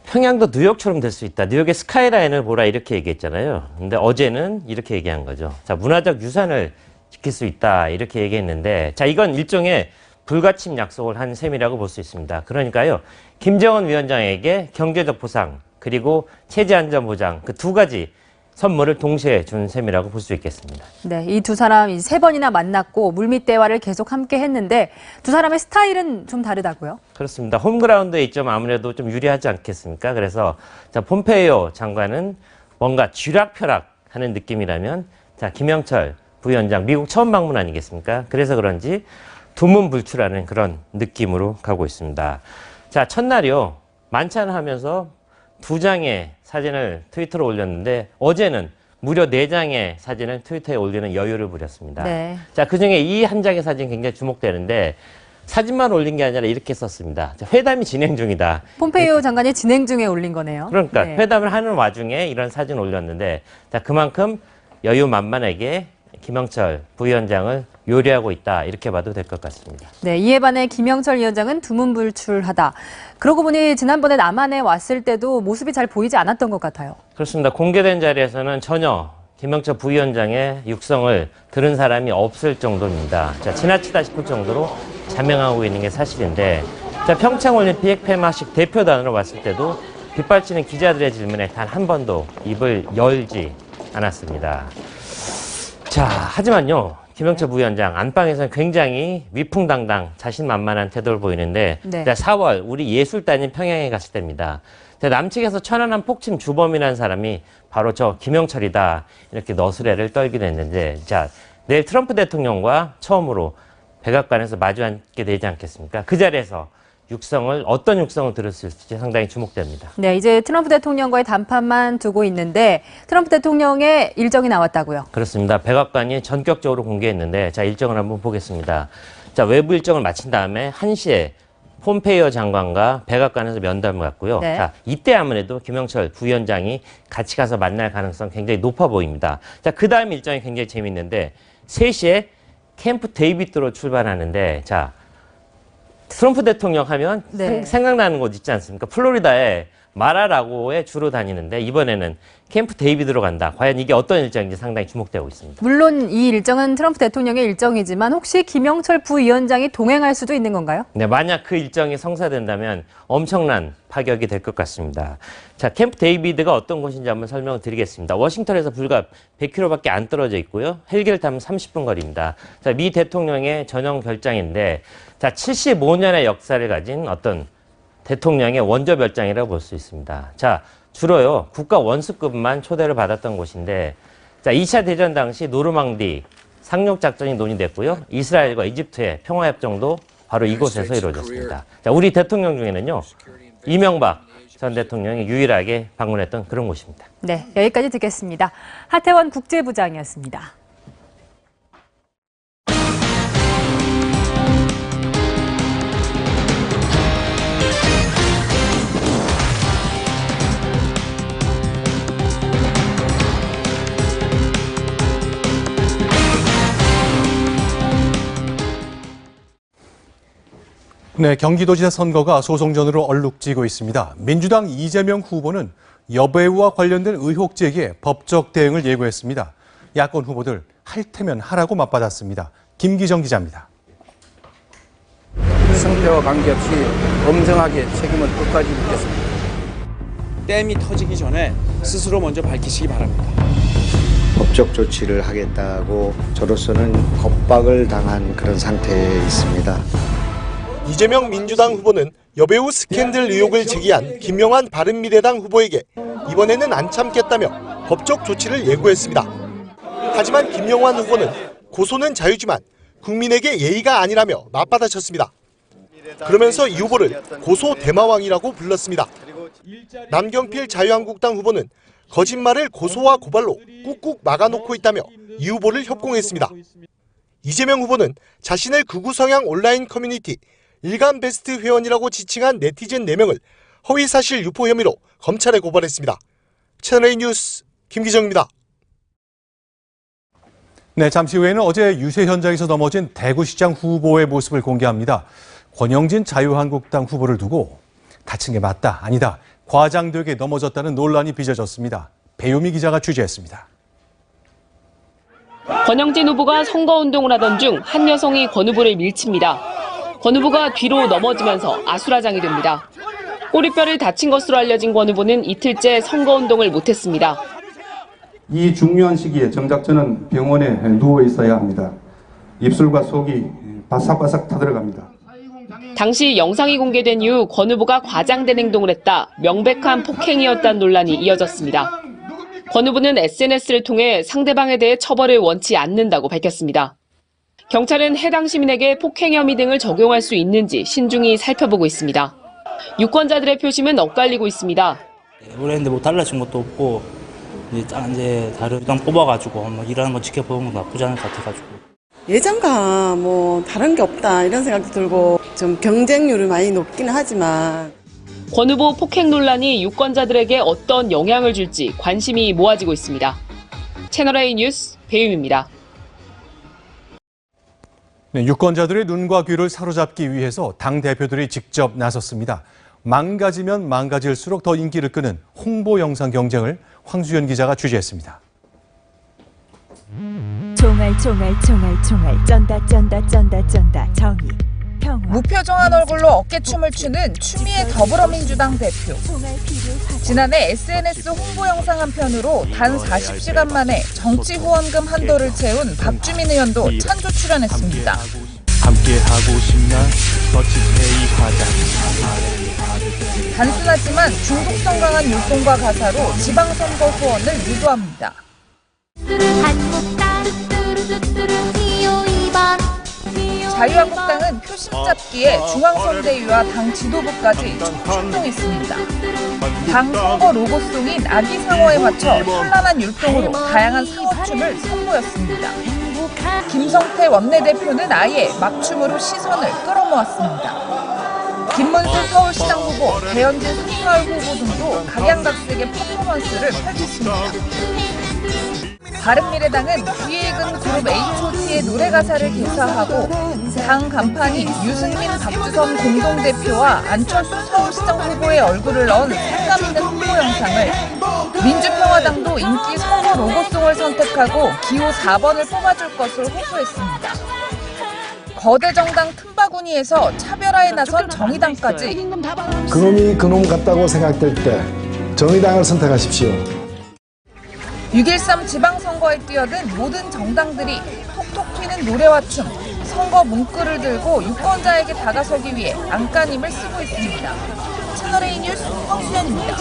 S16: 평양도 뉴욕처럼 될 수 있다. 뉴욕의 스카이라인을 보라 이렇게 얘기했잖아요. 근데 어제는 이렇게 얘기한 거죠. 자, 문화적 유산을 지킬 수 있다 이렇게 얘기했는데, 자, 이건 일종의 불가침 약속을 한 셈이라고 볼 수 있습니다. 그러니까요, 김정은 위원장에게 경제적 보상 그리고 체제 안전 보장 그 두 가지 선물을 동시에 준 셈이라고 볼 수 있겠습니다.
S1: 네, 이 두 사람 세 번이나 만났고 물밑 대화를 계속 함께 했는데 두 사람의 스타일은 좀 다르다고요?
S16: 그렇습니다. 홈그라운드에 있점 아무래도 좀 유리하지 않겠습니까? 그래서 자, 폼페이오 장관은 뭔가 쥐락펴락하는 느낌이라면 자, 김영철 부위원장 미국 처음 방문 아니겠습니까? 그래서 그런지 두문불출하는 그런 느낌으로 가고 있습니다. 자, 첫날이요. 만찬하면서 2장의 사진을 트위터로 올렸는데 어제는 무려 4장의 사진을 트위터에 올리는 여유를 부렸습니다.
S1: 네.
S16: 자, 그중에 이 한 장의 사진 굉장히 주목되는데 사진만 올린 게 아니라 이렇게 썼습니다. 자, 회담이 진행 중이다.
S1: 폼페이오 장관이 진행 중에 올린 거네요.
S16: 그러니까
S1: 네.
S16: 회담을 하는 와중에 이런 사진 올렸는데 자, 그만큼 여유 만만하게 김영철 부위원장을 요리하고 있다 이렇게 봐도 될 것 같습니다.
S1: 네, 이에 반해 김영철 위원장은 두문불출하다. 그러고 보니 지난번에 남한에 왔을 때도 모습이 잘 보이지 않았던 것 같아요.
S16: 그렇습니다. 공개된 자리에서는 전혀 김영철 부위원장의 육성을 들은 사람이 없을 정도입니다. 자, 지나치다 싶을 정도로 자명하고 있는 게 사실인데 자, 평창올림픽 폐막식 대표단으로 왔을 때도 빗발치는 기자들의 질문에 단 한 번도 입을 열지 않았습니다. 자, 하지만요. 김영철 부위원장 안방에서는 굉장히 위풍당당 자신만만한 태도를 보이는데
S1: 네.
S16: 자, 4월 우리 예술단인 평양에 갔을 때입니다. 자, 남측에서 천안함 폭침 주범이라는 사람이 바로 저 김영철이다 이렇게 너스레를 떨기도 했는데 자, 내일 트럼프 대통령과 처음으로 백악관에서 마주 앉게 되지 않겠습니까? 그 자리에서 어떤 육성을 들을 수 있을지 상당히 주목됩니다.
S1: 네, 이제 트럼프 대통령과의談판만 두고 있는데 트럼프 대통령의 일정이 나왔다고요?
S16: 그렇습니다. 백악관이 전격적으로 공개했는데 자, 일정을 한번 보겠습니다. 자, 외부 일정을 마친 다음에 1시에 폼페이오 장관과 백악관에서 면담을 갖고요.
S1: 네.
S16: 자, 이때 아무래도 김영철 부위원장이 같이 가서 만날 가능성 굉장히 높아 보입니다. 자, 그 다음 일정이 굉장히 재밌는데 3시에 캠프 데이비드로 출발하는데 자, 트럼프 대통령 하면
S1: 네.
S16: 생각나는 곳 있지 않습니까? 플로리다에 마라라고에 주로 다니는데 이번에는 캠프 데이비드로 간다. 과연 이게 어떤 일정인지 상당히 주목되고 있습니다.
S1: 물론 이 일정은 트럼프 대통령의 일정이지만 혹시 김영철 부위원장이 동행할 수도 있는 건가요?
S16: 네, 만약 그 일정이 성사된다면 엄청난 파격이 될 것 같습니다. 자, 캠프 데이비드가 어떤 곳인지 한번 설명을 드리겠습니다. 워싱턴에서 불과 100km밖에 안 떨어져 있고요. 헬기를 타면 30분 거리입니다. 자, 미 대통령의 전용 별장인데 자, 75년의 역사를 가진 어떤 대통령의 원조 별장이라고 볼 수 있습니다. 자, 주로요, 국가 원수급만 초대를 받았던 곳인데, 자, 2차 대전 당시 노르망디 상륙작전이 논의됐고요. 이스라엘과 이집트의 평화협정도 바로 이곳에서 이루어졌습니다. 자, 우리 대통령 중에는요, 이명박 전 대통령이 유일하게 방문했던 그런 곳입니다.
S1: 네, 여기까지 듣겠습니다. 하태원 국제부장이었습니다.
S4: 네, 경기도지사 선거가 소송전으로 얼룩지고 있습니다. 민주당 이재명 후보는 여배우와 관련된 의혹 제기에 법적 대응을 예고했습니다. 야권 후보들 할 테면 하라고 맞받았습니다. 김기정 기자입니다.
S7: 승패와 관계없이 엄정하게 책임을 끝까지 묻겠습니다.
S17: 댐이 터지기 전에 스스로 먼저 밝히시기 바랍니다.
S18: 법적 조치를 하겠다고 저로서는 겁박을 당한 그런 상태에 있습니다.
S20: 이재명 민주당 후보는 여배우 스캔들 의혹을 제기한 김영환 바른미래당 후보에게 이번에는 안 참겠다며 법적 조치를 예고했습니다. 하지만 김영환 후보는 고소는 자유지만 국민에게 예의가 아니라며 맞받아쳤습니다. 그러면서 이 후보를 고소 대마왕이라고 불렀습니다. 남경필 자유한국당 후보는 거짓말을 고소와 고발로 꾹꾹 막아놓고 있다며 이 후보를 협공했습니다. 이재명 후보는 자신을 극우 성향 온라인 커뮤니티 일간베스트 회원이라고 지칭한 네티즌 4명을 허위사실 유포 혐의로 검찰에 고발했습니다. 채널A 뉴스 김기정입니다.
S4: 네, 잠시 후에는 어제 유세 현장에서 넘어진 대구시장 후보의 모습을 공개합니다. 권영진 자유한국당 후보를 두고 다친 게 맞다, 아니다, 과장되게 넘어졌다는 논란이 빚어졌습니다. 배유미 기자가 취재했습니다.
S21: 권영진 후보가 선거운동을 하던 중 한 여성이 권 후보를 밀칩니다. 권 후보가 뒤로 넘어지면서 아수라장이 됩니다. 꼬리뼈를 다친 것으로 알려진 권 후보는 이틀째 선거운동을 못했습니다.
S2: 이 중요한 시기에 정작 저는 병원에 누워 있어야 합니다. 입술과 속이 바삭바삭 타들어갑니다.
S21: 당시 영상이 공개된 이후 권 후보가 과장된 행동을 했다, 명백한 폭행이었다는 논란이 이어졌습니다. 권 후보는 SNS를 통해 상대방에 대해 처벌을 원치 않는다고 밝혔습니다. 경찰은 해당 시민에게 폭행 혐의 등을 적용할 수 있는지 신중히 살펴보고 있습니다. 유권자들의 표심은 엇갈리고 있습니다.
S6: 올해인데 뭐 달라진 것도 없고 이제 다른 당 뽑아가지고 뭐 일하는 거 지켜보는 건 나쁘지 않을 것 같아가지고.
S8: 예전과 뭐 다른 게 없다 이런 생각도 들고 좀 경쟁률이 많이 높기는 하지만
S21: 권 후보 폭행 논란이 유권자들에게 어떤 영향을 줄지 관심이 모아지고 있습니다. 채널A 뉴스 배윤입니다.
S4: 네, 유권자들의 눈과 귀를 사로잡기 위해서 당대표들이 직접 나섰습니다. 망가지면 망가질수록 더 인기를 끄는 홍보 영상 경쟁을 황수연 기자가 취재했습니다.
S13: 총알 쩐다 정의 평화.
S22: 무표정한 얼굴로 어깨춤을 추는 추미애 더불어민주당 대표. 지난해 SNS 홍보 영상 한 편으로 단 40시간 만에 정치 후원금 한도를 채운 박주민 의원도 찬조 출연했습니다.
S23: 함께하고 싶나? 더치페이 하자.
S22: 단순하지만 중독성 강한 율동과 가사로 지방선거 후원을 유도합니다. 자유한국당은 표심 잡기에 중앙선대위와 당 지도부까지 총출동했습니다. 당 선거 로고송인 아기 상어에 맞춰 현란한 율동으로 다양한 상어춤을 선보였습니다. 김성태 원내대표는 아예 막춤으로 시선을 끌어모았습니다. 김문수 서울시장 후보, 배현진 송가을 후보 등도 각양각색의 퍼포먼스를 펼쳤습니다. 바른미래당은 귀에 익은 그룹 H.O.T의 노래 가사를 개사하고 당 간판인 유승민 박주선 공동대표와 안철수 서울시장 후보의 얼굴을 넣은 색감 있는 홍보 영상을, 민주평화당도 인기 선거 로고송을 선택하고 기호 4번을 뽑아줄 것을 호소했습니다. 거대 정당 틈바구니에서 차별화에 나선 정의당까지
S24: 그놈이 그놈 같다고 생각될 때 정의당을 선택하십시오.
S22: 6.13 지방선거에 뛰어든 모든 정당들이 톡톡 튀는 노래와 춤, 선거 문구를 들고 유권자에게 다가서기 위해 안간힘을 쓰고 있습니다. 채널A 뉴스 황수연입니다.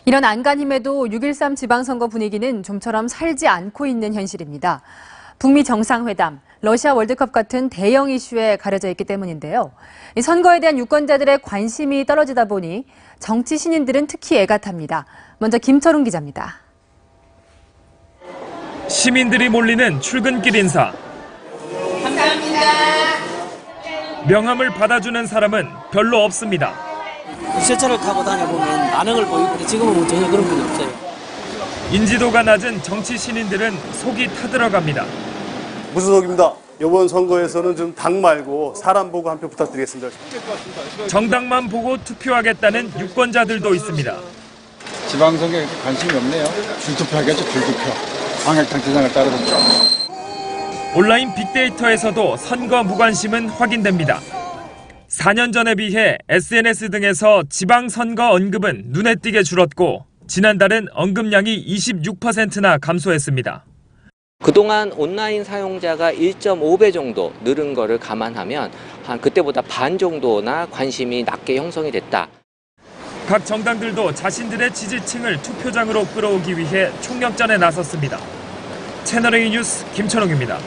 S1: 이런 안간힘에도 6.13 지방선거 분위기는 좀처럼 살지 않고 있는 현실입니다. 북미 정상회담, 러시아 월드컵 같은 대형 이슈에 가려져 있기 때문인데요. 이 선거에 대한 유권자들의 관심이 떨어지다 보니 정치 신인들은 특히 애가 탑니다. 먼저 김철웅 기자입니다.
S28: 시민들이 몰리는 출근길 인사. 감사합니다. 명함을 받아주는 사람은 별로 없습니다.
S29: 지하철을 타고 다녀보면 반응을 보이고 지금은 뭐 전혀 그런 건 없어요.
S28: 인지도가 낮은 정치 신인들은 속이 타들어갑니다.
S30: 무소속입니다. 이번 선거에서는 좀 당 말고 사람 보고 한 표 부탁드리겠습니다.
S28: 정당만 보고 투표하겠다는 유권자들도 있습니다.
S31: 지방선거에 관심이 없네요. 줄투표하겠죠, 줄투표. 광역단체장을 따르겠죠.
S28: 온라인 빅데이터에서도 선거 무관심은 확인됩니다. 4년 전에 비해 SNS 등에서 지방선거 언급은 눈에 띄게 줄었고 지난달은 언급량이 26%나 감소했습니다.
S32: 그동안 온라인 사용자가 1.5배 정도 늘은 거를 감안하면 한 그때보다 반 정도나 관심이 낮게 형성이 됐다.
S28: 각 정당들도 자신들의 지지층을 투표장으로 끌어오기 위해 총력전에 나섰습니다. 채널A 뉴스 김철웅입니다.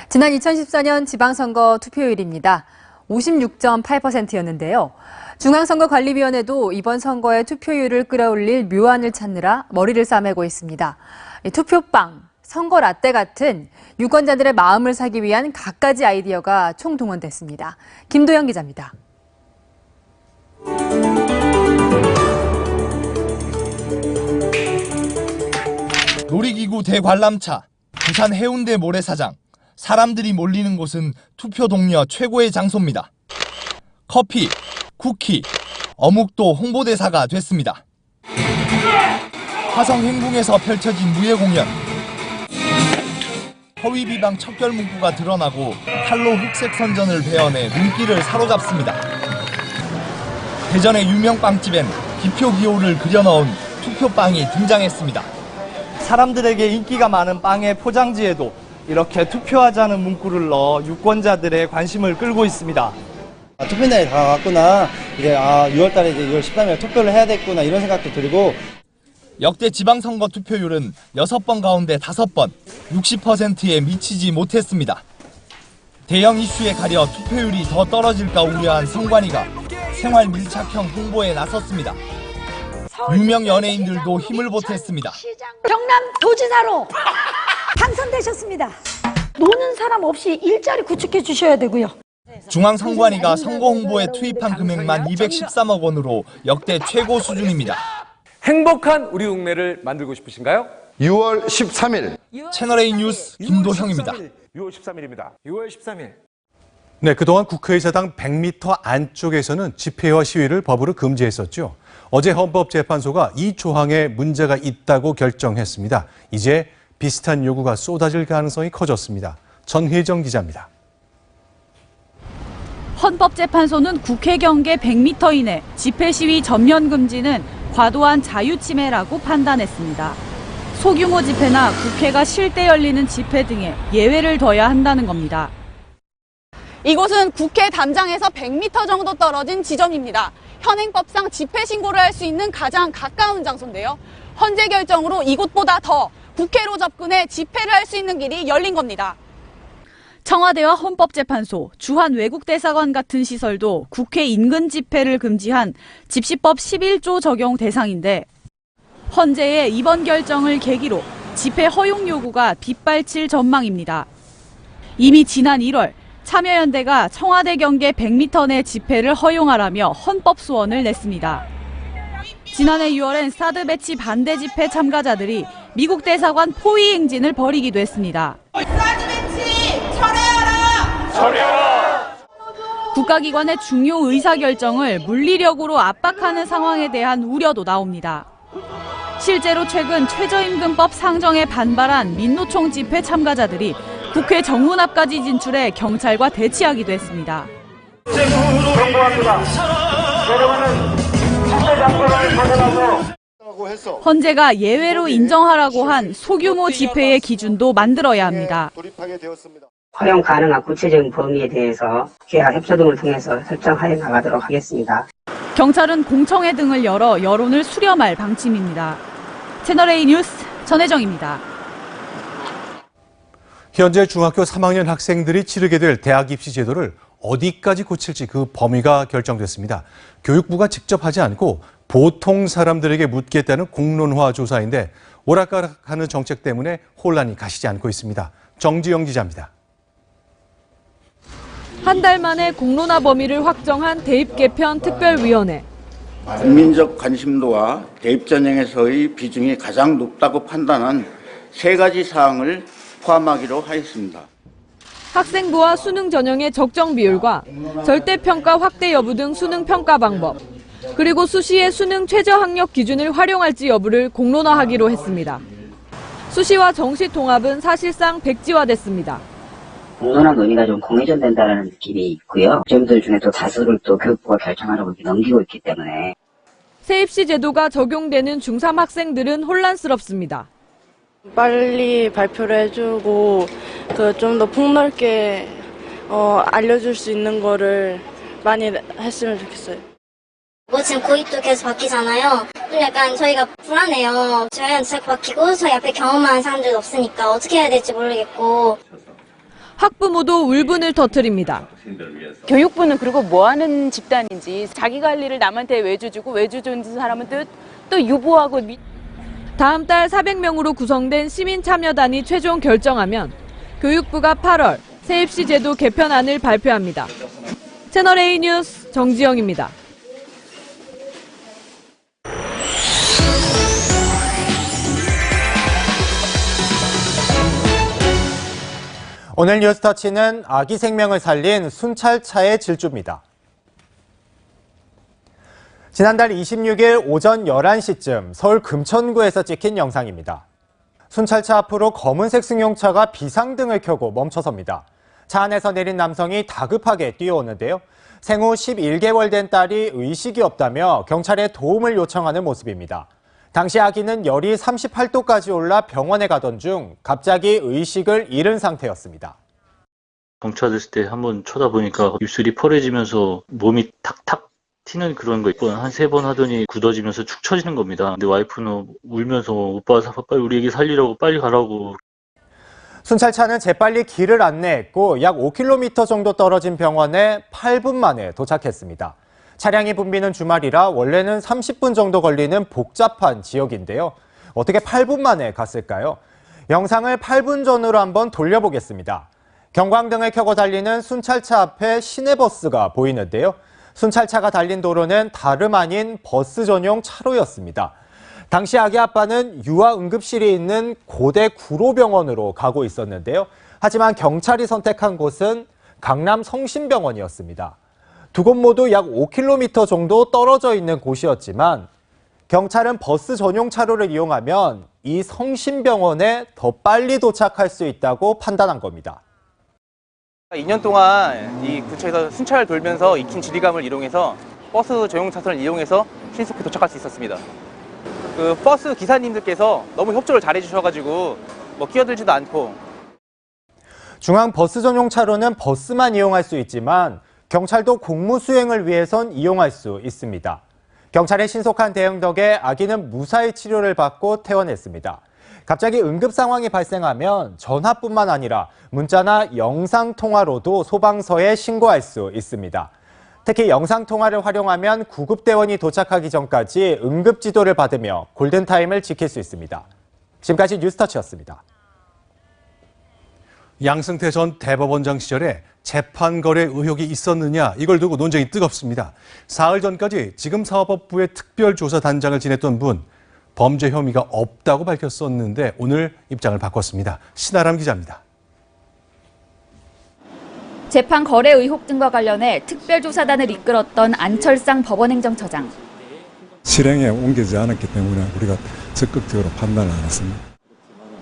S1: 지난 2014년 지방선거 투표율입니다. 56.8%였는데요. 중앙선거관리위원회도 이번 선거의 투표율을 끌어올릴 묘안을 찾느라 머리를 싸매고 있습니다. 투표빵, 선거 라떼 같은 유권자들의 마음을 사기 위한 갖가지 아이디어가 총동원됐습니다. 김도영 기자입니다.
S33: 놀이기구 대관람차, 부산 해운대 모래사장, 사람들이 몰리는 곳은 투표 동료 최고의 장소입니다. 커피, 쿠키, 어묵도 홍보대사가 됐습니다. 화성 행궁에서 펼쳐진 무예 공연. 허위 비방 척결 문구가 드러나고 칼로 흑색 선전을 베어내 눈길을 사로잡습니다. 대전의 유명 빵집엔 기표 기호를 그려넣은 투표빵이 등장했습니다.
S3: 사람들에게 인기가 많은 빵의 포장지에도 이렇게 투표하자는 문구를 넣어 유권자들의 관심을 끌고 있습니다.
S5: 투표날이 다가왔구나. 이제 6월달에 이제 6월 13일에 투표를 해야 됐구나 이런 생각도 들고.
S33: 역대 지방선거 투표율은 6번 가운데 5번, 60%에 미치지 못했습니다. 대형 이슈에 가려 투표율이 더 떨어질까 우려한 선관위가 생활 밀착형 홍보에 나섰습니다. 유명 연예인들도 힘을 보탰습니다.
S9: 경남도지사로 당선되셨습니다. 노는 사람 없이 일자리 구축해 주셔야 되고요.
S33: 중앙선관위가 선거 홍보에 투입한 금액만 213억 원으로 역대 최고 수준입니다.
S10: 행복한 우리 동네를 만들고 싶으신가요?
S3: 6월 13일
S33: 채널A 뉴스 김도형입니다.
S10: 6월 13일입니다. 6월 13일.
S4: 네, 그동안 국회의사당 100m 안쪽에서는 집회와 시위를 법으로 금지했었죠. 어제 헌법재판소가 이 조항에 문제가 있다고 결정했습니다. 이제 비슷한 요구가 쏟아질 가능성이 커졌습니다. 전혜정 기자입니다.
S1: 헌법재판소는 국회 경계 100m 이내 집회 시위 전면 금지는 과도한 자유침해라고 판단했습니다. 소규모 집회나 국회가 쉴 때 열리는 집회 등에 예외를 둬야 한다는 겁니다.
S11: 이곳은 국회 담장에서 100m 정도 떨어진 지점입니다. 현행법상 집회 신고를 할 수 있는 가장 가까운 장소인데요. 헌재 결정으로 이곳보다 더 국회로 접근해 집회를 할 수 있는 길이 열린 겁니다.
S1: 청와대와 헌법재판소, 주한 외국대사관 같은 시설도 국회 인근 집회를 금지한 집시법 11조 적용 대상인데 헌재의 이번 결정을 계기로 집회 허용 요구가 빗발칠 전망입니다. 이미 지난 1월 참여연대가 청와대 경계 100m 내 집회를 허용하라며 헌법소원을 냈습니다. 지난해 6월엔 사드 배치 반대 집회 참가자들이 미국 대사관 포위 행진을 벌이기도 했습니다.
S11: 사드 배치 철회하라!
S10: 철회하라!
S1: 국가기관의 중요 의사결정을 물리력으로 압박하는 상황에 대한 우려도 나옵니다. 실제로 최근 최저임금법 상정에 반발한 민노총 집회 참가자들이 국회 정문 앞까지 진출해 경찰과 대치하기도 했습니다. 헌재가 예외로 인정하라고 한 소규모 집회의 기준도 만들어야 합니다.
S12: 허용 가능한 구체적인 범위에 대해서 국회와 협조 등을 통해서 설정하여 나가도록 하겠습니다.
S1: 경찰은 공청회 등을 열어 여론을 수렴할 방침입니다. 채널A 뉴스 전혜정입니다.
S4: 현재 중학교 3학년 학생들이 치르게 될 대학 입시 제도를 어디까지 고칠지 그 범위가 결정됐습니다. 교육부가 직접 하지 않고 보통 사람들에게 묻겠다는 공론화 조사인데 오락가락하는 정책 때문에 혼란이 가시지 않고 있습니다. 정지영 기자입니다.
S1: 한 달 만에 공론화 범위를 확정한 대입 개편 특별위원회.
S14: 국민적 관심도와 대입 전형에서의 비중이 가장 높다고 판단한 3가지 사항을 포함하기로 하였습니다.
S1: 학생부와 수능 전형의 적정 비율과 절대평가 확대 여부 등 수능 평가 방법, 그리고 수시의 수능 최저 학력 기준을 활용할지 여부를 공론화하기로 했습니다. 수시와 정시 통합은 사실상 백지화됐습니다.
S12: 공론화 논의가 좀 공회전된다는 느낌이 있고요. 점들 중에 또 다수를 또 교육부가 결정하라고 이렇게 넘기고 있기 때문에
S1: 새 입시 제도가 적용되는 중3 학생들은 혼란스럽습니다.
S15: 빨리 발표를 해주고 좀 더 폭넓게 알려줄 수 있는 거를 많이 했으면 좋겠어요.
S16: 지금 고입도 계속 바뀌잖아요. 좀 약간 저희가 불안해요. 저희한테 자꾸 바뀌고 저희 앞에 경험한 사람들도 없으니까 어떻게 해야 될지 모르겠고.
S1: 학부모도 울분을 터뜨립니다.
S19: 교육부는 그리고 뭐 하는 집단인지 자기 관리를 남한테 외주 주고 외주 준 사람은 또 유보하고
S1: 다음 달 400명으로 구성된 시민참여단이 최종 결정하면 교육부가 8월 새 입시 제도 개편안을 발표합니다. 채널A 뉴스 정지영입니다.
S25: 오늘 뉴스터치는 아기 생명을 살린 순찰차의 질주입니다. 지난달 26일 오전 11시쯤 서울 금천구에서 찍힌 영상입니다. 순찰차 앞으로 검은색 승용차가 비상등을 켜고 멈춰섭니다. 차 안에서 내린 남성이 다급하게 뛰어오는데요. 생후 11개월 된 딸이 의식이 없다며 경찰에 도움을 요청하는 모습입니다. 당시 아기는 열이 38도까지 올라 병원에 가던 중 갑자기 의식을 잃은 상태였습니다.
S2: 경찰 됐을 때 한번 쳐다보니까 입술이 펄해지면서 몸이 탁탁 튀는 그런 거 있고 한 3번 하더니 굳어지면서 축 처지는 겁니다. 근데 와이프는 울면서 오빠 빨리 우리 애기 살리라고 빨리 가라고.
S25: 순찰차는 재빨리 길을 안내했고 약 5km 정도 떨어진 병원에 8분 만에 도착했습니다. 차량이 붐비는 주말이라 원래는 30분 정도 걸리는 복잡한 지역인데요. 어떻게 8분 만에 갔을까요? 영상을 8분 전으로 한번 돌려보겠습니다. 경광등을 켜고 달리는 순찰차 앞에 시내버스가 보이는데요. 순찰차가 달린 도로는 다름 아닌 버스 전용 차로였습니다. 당시 아기 아빠는 유아응급실이 있는 고대 구로병원으로 가고 있었는데요. 하지만 경찰이 선택한 곳은 강남 성심병원이었습니다. 두 곳 모두 약 5km 정도 떨어져 있는 곳이었지만 경찰은 버스 전용 차로를 이용하면 이 성심병원에 더 빨리 도착할 수 있다고 판단한 겁니다.
S6: 2년 동안 이 근처에서 순찰을 돌면서 익힌 지리감을 이용해서 버스 전용 차선을 이용해서 신속히 도착할 수 있었습니다. 그 버스 기사님들께서 너무 협조를 잘해 주셔가지고 끼어들지도 않고.
S25: 중앙 버스 전용 차로는 버스만 이용할 수 있지만 경찰도 공무 수행을 위해선 이용할 수 있습니다. 경찰의 신속한 대응 덕에 아기는 무사히 치료를 받고 퇴원했습니다. 갑자기 응급 상황이 발생하면 전화뿐만 아니라 문자나 영상통화로도 소방서에 신고할 수 있습니다. 특히 영상통화를 활용하면 구급대원이 도착하기 전까지 응급지도를 받으며 골든타임을 지킬 수 있습니다. 지금까지 뉴스터치였습니다.
S4: 양승태 전 대법원장 시절에 재판 거래 의혹이 있었느냐 이걸 두고 논쟁이 뜨겁습니다. 사흘 전까지 지금 사법부의 특별조사단장을 지냈던 분 범죄 혐의가 없다고 밝혔었는데 오늘 입장을 바꿨습니다. 신아람 기자입니다.
S7: 재판 거래 의혹 등과 관련해 특별조사단을 이끌었던 안철상 법원행정처장.
S8: 실행에 옮기지 않았기 때문에 우리가 적극적으로 판단을 안 했습니다.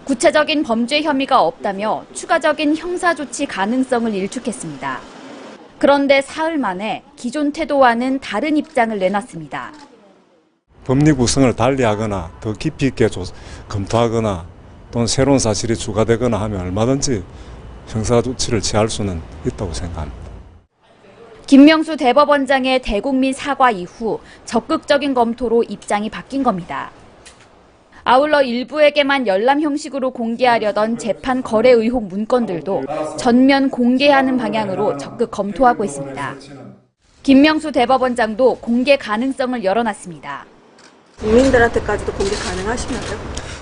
S7: 구체적인 범죄 혐의가 없다며 추가적인 형사조치 가능성을 일축했습니다. 그런데 사흘 만에 기존 태도와는 다른 입장을 내놨습니다.
S8: 법리 구성을 달리하거나 더 깊이 있게 검토하거나 또는 새로운 사실이 추가되거나 하면 얼마든지 형사조치를 취할 수는 있다고 생각합니다.
S7: 김명수 대법원장의 대국민 사과 이후 적극적인 검토로 입장이 바뀐 겁니다. 아울러 일부에게만 열람 형식으로 공개하려던 재판 거래 의혹 문건들도 전면 공개하는 방향으로 적극 검토하고 있습니다. 김명수 대법원장도 공개 가능성을 열어놨습니다.
S13: 국민들한테까지도 공개 가능하시나요?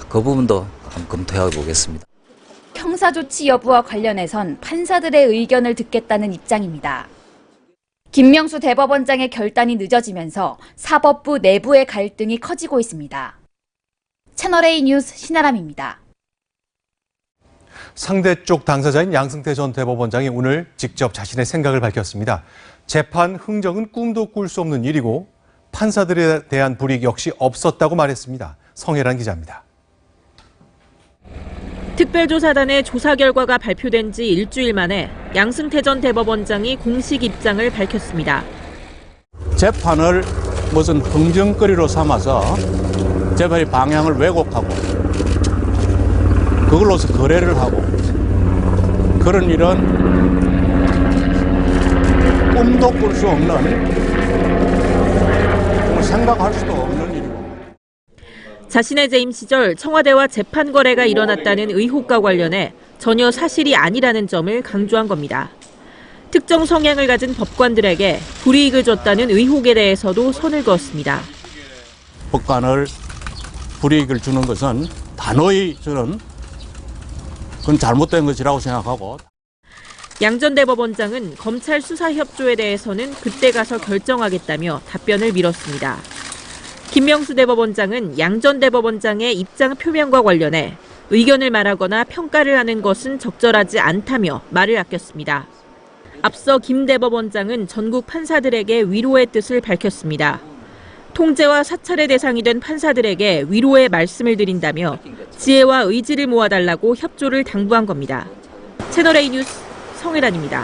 S17: 그 부분도 한번 검토해 보겠습니다.
S7: 형사조치 여부와 관련해선 판사들의 의견을 듣겠다는 입장입니다. 김명수 대법원장의 결단이 늦어지면서 사법부 내부의 갈등이 커지고 있습니다. 채널A 뉴스 신아람입니다.
S4: 상대 쪽 당사자인 양승태 전 대법원장이 오늘 직접 자신의 생각을 밝혔습니다. 재판 흥정은 꿈도 꿀 수 없는 일이고 판사들에 대한 불이익 역시 없었다고 말했습니다. 성혜란 기자입니다.
S18: 특별조사단의 조사 결과가 발표된 지 일주일 만에 양승태 전 대법원장이 공식 입장을 밝혔습니다.
S20: 재판을 무슨 흥정거리로 삼아서 재판의 방향을 왜곡하고 그걸로서 거래를 하고 그런 일은 꿈도 꿀 수 없는 생각할 수도 없는 일이고.
S18: 자신의 재임 시절 청와대와 재판 거래가 일어났다는 의혹과 관련해 전혀 사실이 아니라는 점을 강조한 겁니다. 특정 성향을 가진 법관들에게 불이익을 줬다는 의혹에 대해서도 선을 그었습니다.
S20: 법관을 불이익을 주는 것은 단호히 저는 그건 잘못된 것이라고 생각하고.
S18: 양 전 대법원장은 검찰 수사 협조에 대해서는 그때 가서 결정하겠다며 답변을 미뤘습니다. 김명수 대법원장은 양 전 대법원장의 입장 표명과 관련해 의견을 말하거나 평가를 하는 것은 적절하지 않다며 말을 아꼈습니다. 앞서 김 대법원장은 전국 판사들에게 위로의 뜻을 밝혔습니다. 통제와 사찰의 대상이 된 판사들에게 위로의 말씀을 드린다며 지혜와 의지를 모아달라고 협조를 당부한 겁니다. 채널A 뉴스 성회란입니다.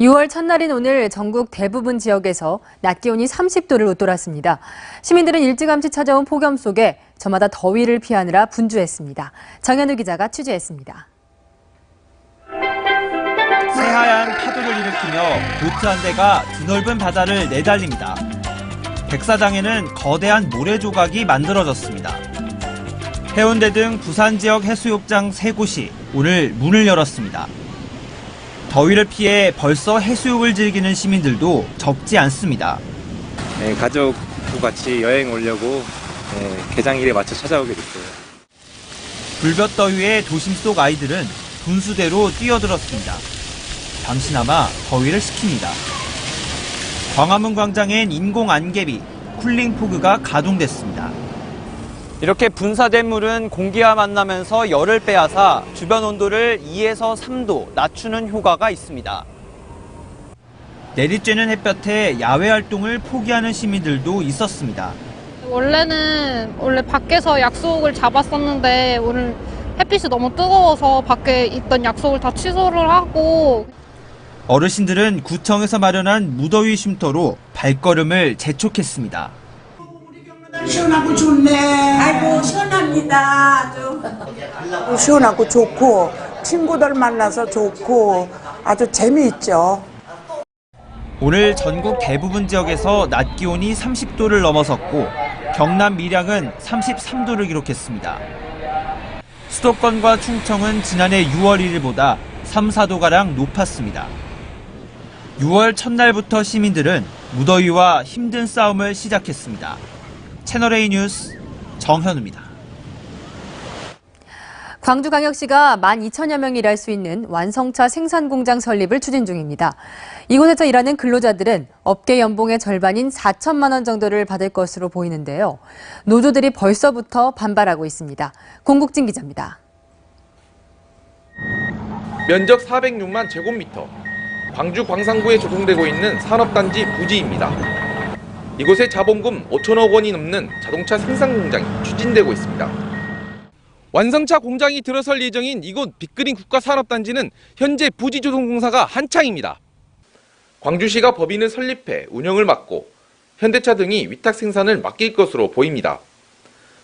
S1: 6월 첫날인 오늘 전국 대부분 지역에서 낮 기온이 30도를 웃돌았습니다. 시민들은 일찌감치 찾아온 폭염 속에 저마다 더위를 피하느라 분주했습니다. 정현우 기자가 취재했습니다.
S5: 새하얀 파도를 일으키며 보트 한 대가 드넓은 바다를 내달립니다. 백사장에는 거대한 모래 조각이 만들어졌습니다. 해운대 등 부산 지역 해수욕장 3곳이 오늘 문을 열었습니다. 더위를 피해 벌써 해수욕을 즐기는 시민들도 적지 않습니다.
S6: 네, 가족과 같이 여행 오려고 개장일에 맞춰 찾아오게 됐어요.
S5: 불볕더위에 도심 속 아이들은 분수대로 뛰어들었습니다. 잠시나마 더위를 식힙니다. 광화문 광장엔 인공 안개비, 쿨링포그가 가동됐습니다. 이렇게 분사된 물은 공기와 만나면서 열을 빼앗아 주변 온도를 2에서 3도 낮추는 효과가 있습니다. 내리쬐는 햇볕에 야외 활동을 포기하는 시민들도 있었습니다.
S9: 원래 밖에서 약속을 잡았었는데 오늘 햇빛이 너무 뜨거워서 밖에 있던 약속을 다 취소를 하고.
S5: 어르신들은 구청에서 마련한 무더위 쉼터로 발걸음을 재촉했습니다.
S21: 시원하고 좋네. 아이고 시원합니다. 아주 시원하고 좋고 친구들 만나서 좋고 아주 재미있죠.
S5: 오늘 전국 대부분 지역에서 낮 기온이 30도를 넘어섰고 경남 밀양은 33도를 기록했습니다. 수도권과 충청은 지난해 6월 1일보다 3, 4도가량 높았습니다. 6월 첫날부터 시민들은 무더위와 힘든 싸움을 시작했습니다. 채널A 뉴스 정현우입니다.
S1: 광주광역시가 12,000여 명이 일할 수 있는 완성차 생산공장 설립을 추진 중입니다. 이곳에서 일하는 근로자들은 업계 연봉의 절반인 4천만 원 정도를 받을 것으로 보이는데요. 노조들이 벌써부터 반발하고 있습니다. 공국진 기자입니다.
S22: 면적 406만 제곱미터, 광주 광산구에 조성되고 있는 산업단지 부지입니다. 이곳에 자본금 5천억 원이 넘는 자동차 생산 공장이 추진되고 있습니다. 완성차 공장이 들어설 예정인 이곳 빅그린 국가산업단지는 현재 부지 조성 공사가 한창입니다. 광주시가 법인을 설립해 운영을 맡고 현대차 등이 위탁 생산을 맡길 것으로 보입니다.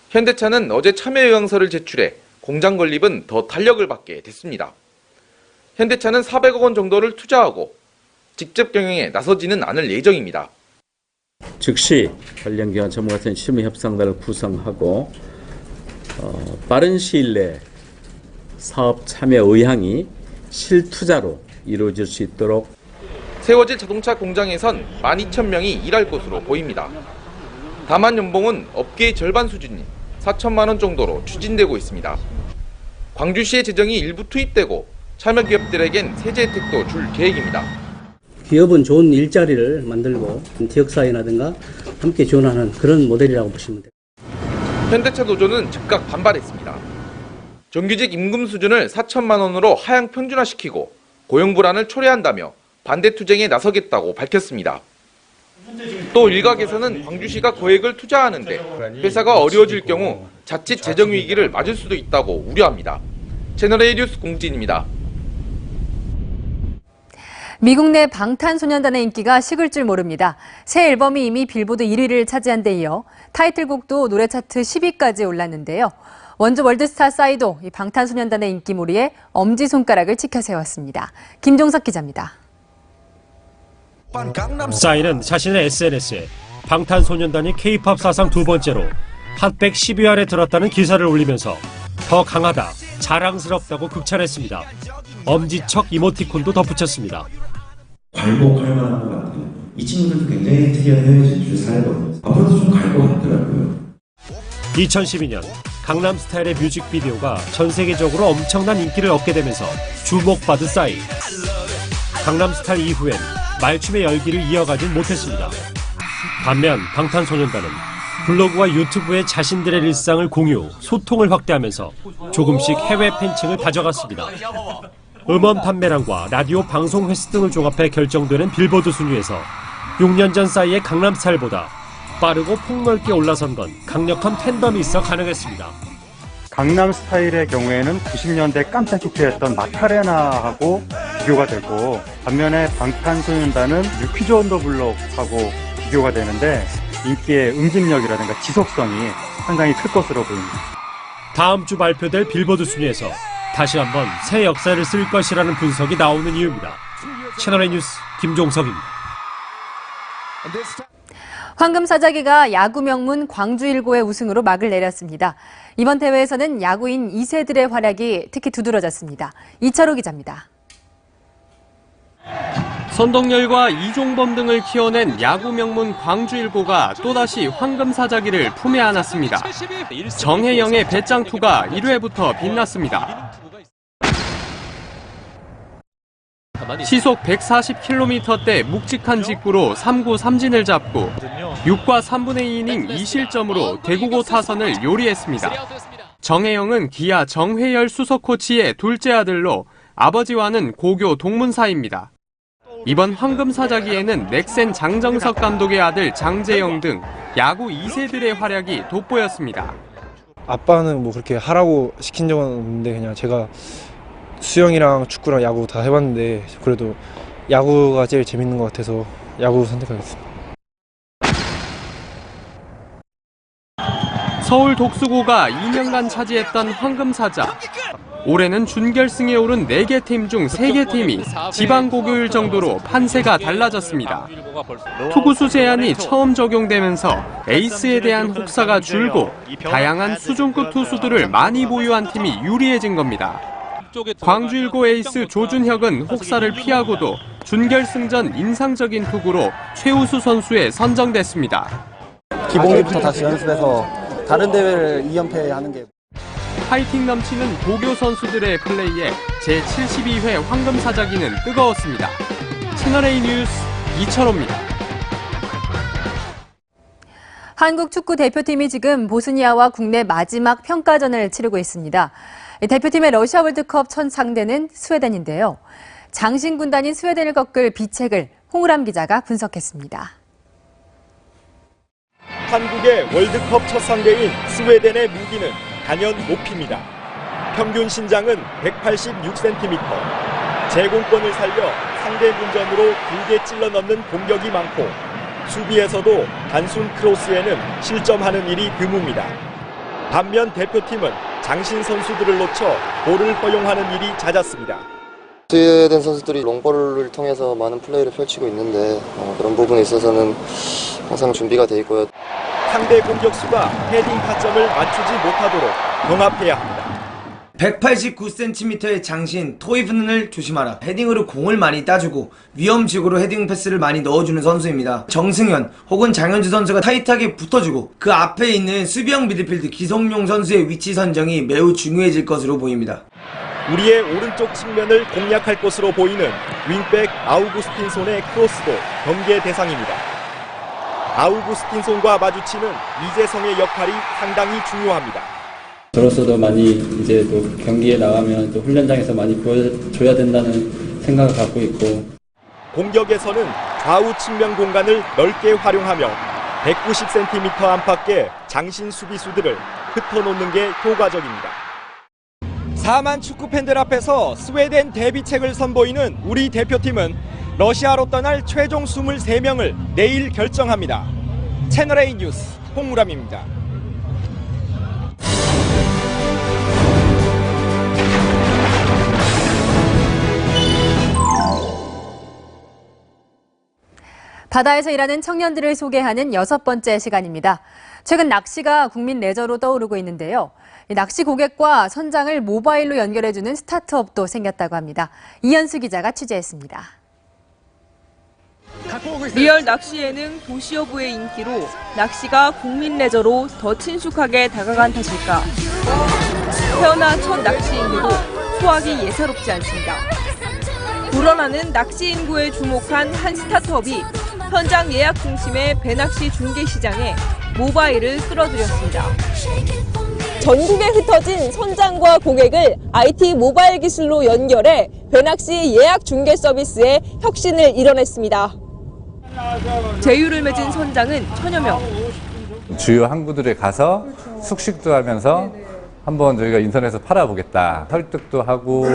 S22: 현대차는 어제 참여 요약서를 제출해 공장 건립은 더 탄력을 받게 됐습니다. 현대차는 400억 원 정도를 투자하고 직접 경영에 나서지는 않을 예정입니다.
S20: 즉시 관련 기관 전문가센 실무 협상단을 구성하고 빠른 시일 내에 사업 참여 의향이 실투자로 이루어질 수 있도록
S22: 세워질 자동차 공장에선 12,000명이 일할 것으로 보입니다. 다만 연봉은 업계의 절반 수준인 4천만 원 정도로 추진되고 있습니다. 광주시의 재정이 일부 투입되고 참여 기업들에겐 세제 혜택도 줄 계획입니다.
S23: 기업은 좋은 일자리를 만들고 지역사회라든가 함께 지원하는 그런 모델이라고 보시면 됩니다.
S22: 현대차 노조는 즉각 반발했습니다. 정규직 임금 수준을 4천만 원으로 하향 평준화시키고 고용 불안을 초래한다며 반대 투쟁에 나서겠다고 밝혔습니다. 또 일각에서는 광주시가 고액을 투자하는데 회사가 어려워질 경우 자칫 재정 위기를 맞을 수도 있다고 우려합니다. 채널A 뉴스 공진입니다.
S1: 미국 내 방탄소년단의 인기가 식을 줄 모릅니다. 새 앨범이 이미 빌보드 1위를 차지한 데 이어 타이틀곡도 노래 차트 10위까지 올랐는데요. 원조 월드스타 싸이도 이 방탄소년단의 인기몰이에 엄지손가락을 치켜 세웠습니다. 김종석 기자입니다.
S24: 싸이는 자신의 SNS에 방탄소년단이 K-팝 사상 두 번째로 핫백 10위 안에 들었다는 기사를 올리면서 더 강하다, 자랑스럽다고 극찬했습니다. 엄지척 이모티콘도 덧붙였습니다.
S26: 괄복할 만한 것 같아요. 이 친구들도 굉장히 특이한 해외 진출 사례거든요. 앞으로도 좀 갈 것 같더라고요.
S24: 2012년 강남스타일의 뮤직비디오가 전 세계적으로 엄청난 인기를 얻게 되면서 주목받은 싸이. 강남스타일 이후엔 말춤의 열기를 이어가진 못했습니다. 반면 방탄소년단은 블로그와 유튜브에 자신들의 일상을 공유, 소통을 확대하면서 조금씩 해외 팬층을 다져갔습니다. 음원 판매량과 라디오 방송 횟수 등을 종합해 결정되는 빌보드 순위에서 6년 전 싸이의 강남스타일보다 빠르고 폭넓게 올라선 건 강력한 팬덤이 있어 가능했습니다.
S3: 강남 스타일의 경우에는 90년대 깜짝 히트했던 마카레나하고 비교가 되고, 반면에 방탄소년단은 뮤퀴즈 온 더 블록하고 비교가 되는데 인기의 응집력이라든가 지속성이 상당히 클 것으로 보입니다.
S24: 다음 주 발표될 빌보드 순위에서 다시 한번 새 역사를 쓸 것이라는 분석이 나오는 이유입니다. 채널A 뉴스 김종석입니다.
S1: 황금사자기가 야구 명문 광주일고의 우승으로 막을 내렸습니다. 이번 대회에서는 야구인 2세들의 활약이 특히 두드러졌습니다. 이철호 기자입니다.
S10: 선동열과 이종범 등을 키워낸 야구 명문 광주일고가 또다시 황금사자기를 품에 안았습니다. 정혜영의 배짱투가 1회부터 빛났습니다. 시속 140km대 묵직한 직구로 3구 삼진을 잡고 6과 3분의 2이닝 2실점으로 대구고 타선을 요리했습니다. 정혜영은 기아 정회열 수석 코치의 둘째 아들로 아버지와는 고교 동문사입니다. 이번 황금사자기에는 넥센 장정석 감독의 아들 장재영 등 야구 2세들의 활약이 돋보였습니다.
S11: 아빠는 뭐 그렇게 하라고 시킨 적은 없는데 그냥 제가 수영이랑 축구랑 야구 다 해봤는데 그래도 야구가 제일 재밌는 것 같아서 야구 선택하겠습니다.
S10: 서울 독수고가 2년간 차지했던 황금사자. 올해는 준결승에 오른 4개 팀 중 3개 팀이 지방고교일 정도로 판세가 달라졌습니다. 투구수 제한이 처음 적용되면서 에이스에 대한 혹사가 줄고 다양한 수준급 투수들을 많이 보유한 팀이 유리해진 겁니다. 광주일고 에이스 조준혁은 혹사를 피하고도 준결승전 인상적인 투구로 최우수 선수에 선정됐습니다.
S12: 기본기부터 다시 연습해서 다른 대회를 2연패 하는 게
S10: 파이팅 넘치는 고교 선수들의 플레이에 제72회 황금사자기는 뜨거웠습니다. 채널A 뉴스 이철호입니다.
S1: 한국 축구 대표팀이 지금 보스니아와 국내 마지막 평가전을 치르고 있습니다. 대표팀의 러시아 월드컵 첫 상대는 스웨덴인데요. 장신 군단인 스웨덴을 꺾을 비책을 홍우람 기자가 분석했습니다.
S14: 한국의 월드컵 첫 상대인 스웨덴의 무기는 단연 높이입니다. 평균 신장은 186cm. 제공권을 살려 상대 문전으로 길게 찔러 넣는 공격이 많고 수비에서도 단순 크로스에는 실점하는 일이 드뭅니다. 반면 대표팀은 장신 선수들을 놓쳐 볼을 허용하는 일이 잦았습니다.
S15: 스웨덴 선수들이 롱볼을 통해서 많은 플레이를 펼치고 있는데 그런 부분에 있어서는 항상 준비가 돼 있고요.
S14: 상대 공격수가 헤딩 타점을 맞추지 못하도록 경합해야 합니다.
S27: 189cm의 장신 토이브는을 조심하라. 헤딩으로 공을 많이 따주고 위험지구로 헤딩 패스를 많이 넣어주는 선수입니다. 정승현 혹은 장현주 선수가 타이트하게 붙어주고 그 앞에 있는 수비형 미드필드 기성용 선수의 위치 선정이 매우 중요해질 것으로 보입니다.
S14: 우리의 오른쪽 측면을 공략할 것으로 보이는 윙백 아우구스틴손의 크로스도 경계 대상입니다. 아우구스틴손과 마주치는 이재성의 역할이 상당히 중요합니다.
S23: 저로서도 많이 이제 또 경기에 나가면 또 훈련장에서 많이 보여줘야 된다는 생각을 갖고 있고,
S14: 공격에서는 좌우 측면 공간을 넓게 활용하며 190cm 안팎의 장신 수비수들을 흩어놓는 게 효과적입니다. 4만 축구 팬들 앞에서 스웨덴 데뷔책을 선보이는 우리 대표팀은 러시아로 떠날 최종 23명을 내일 결정합니다. 채널A 뉴스 홍무람입니다.
S1: 바다에서 일하는 청년들을 소개하는 6번째 시간입니다. 최근 낚시가 국민 레저로 떠오르고 있는데요. 낚시 고객과 선장을 모바일로 연결해주는 스타트업도 생겼다고 합니다. 이현수 기자가 취재했습니다.
S18: 리얼 낚시 예능 도시어부의 인기로 낚시가 국민 레저로 더 친숙하게 다가간 탓일까. 태어나 첫 낚시 인구도 수확이 예사롭지 않습니다. 불어나는 낚시 인구에 주목한 한 스타트업이 현장 예약 중심의 배낚시 중개 시장에 모바일을 끌어들였습니다. 전국에 흩어진 선장과 고객을 IT 모바일 기술로 연결해 배낚시 예약 중개 서비스에 혁신을 이뤄냈습니다. 제휴를 맺은 선장은 1000여 명.
S28: 주요 항구들에 가서 숙식도 하면서
S2: 한번 저희가 인터넷에서 팔아보겠다. 설득도 하고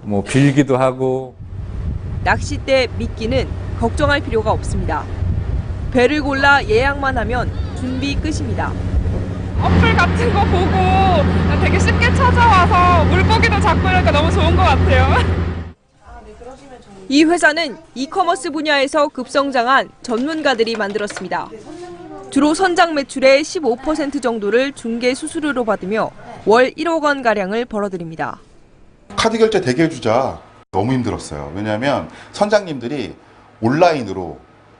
S2: 뭐 빌기도 하고.
S18: 낚싯대 미끼는 걱정할 필요가 없습니다. 배를 골라 예약만 하면 준비 끝입니다.
S8: 어플 같은 거 보고 되게 쉽게 찾아와서 물고기도 잡고 이러니까 너무 좋은 것 같아요.
S18: 이 회사는 이커머스 분야에서 급성장한 전문가들이 만들었습니다. 주로 선장 매출의 15% 정도를 중개 수수료로 받으며 월 1억 원가량을 벌어들입니다.
S13: 카드 결제 대기해주자 너무 힘들었어요. 왜냐하면 선장님들이 온라인으로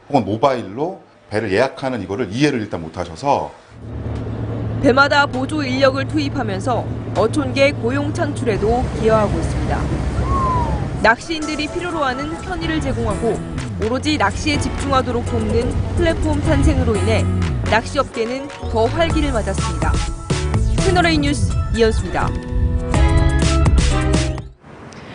S13: 혹은 모바일로 배를 예약하는 이거를 이해를 일단 못하셔서
S18: 배마다 보조 인력을 투입하면서 어촌계 고용 창출에도 기여하고 있습니다. 낚시인들이 필요로 하는 편의를 제공하고 오로지 낚시에 집중하도록 돕는 플랫폼 탄생으로 인해 낚시업계는 더 활기를 맞았습니다. 채널A 뉴스 이현수입니다.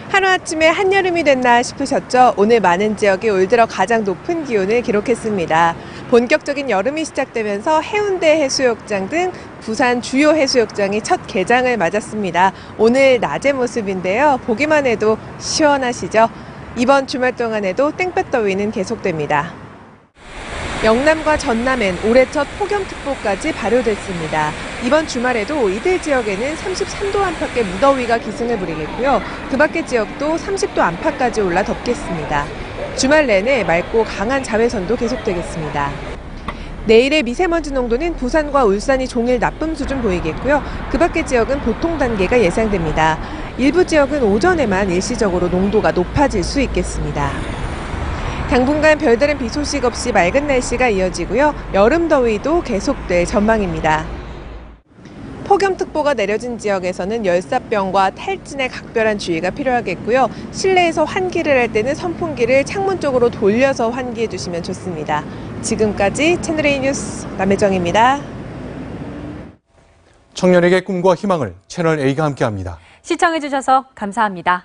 S16: 하루아침에 한여름이 됐나 싶으셨죠? 오늘 많은 지역이 올 들어 가장 높은 기온을 기록했습니다. 본격적인 여름이 시작되면서 해운대 해수욕장 등 부산 주요 해수욕장이 첫 개장을 맞았습니다. 오늘 낮의 모습인데요. 보기만 해도 시원하시죠? 이번 주말 동안에도 땡볕더위는 계속됩니다. 영남과 전남엔 올해 첫 폭염특보까지 발효됐습니다. 이번 주말에도 이들 지역에는 33도 안팎의 무더위가 기승을 부리겠고요. 그 밖의 지역도 30도 안팎까지 올라 덥겠습니다. 주말 내내 맑고 강한 자외선도 계속되겠습니다. 내일의 미세먼지 농도는 부산과 울산이 종일 나쁨 수준 보이겠고요. 그 밖의 지역은 보통 단계가 예상됩니다. 일부 지역은 오전에만 일시적으로 농도가 높아질 수 있겠습니다. 당분간 별다른 비 소식 없이 맑은 날씨가 이어지고요. 여름 더위도 계속될 전망입니다. 폭염특보가 내려진 지역에서는 열사병과 탈진에 각별한 주의가 필요하겠고요. 실내에서 환기를 할 때는 선풍기를 창문 쪽으로 돌려서 환기해 주시면 좋습니다. 지금까지 채널A 뉴스 남혜정입니다.
S4: 청년에게 꿈과 희망을 채널A가 함께합니다.
S1: 시청해주셔서 감사합니다.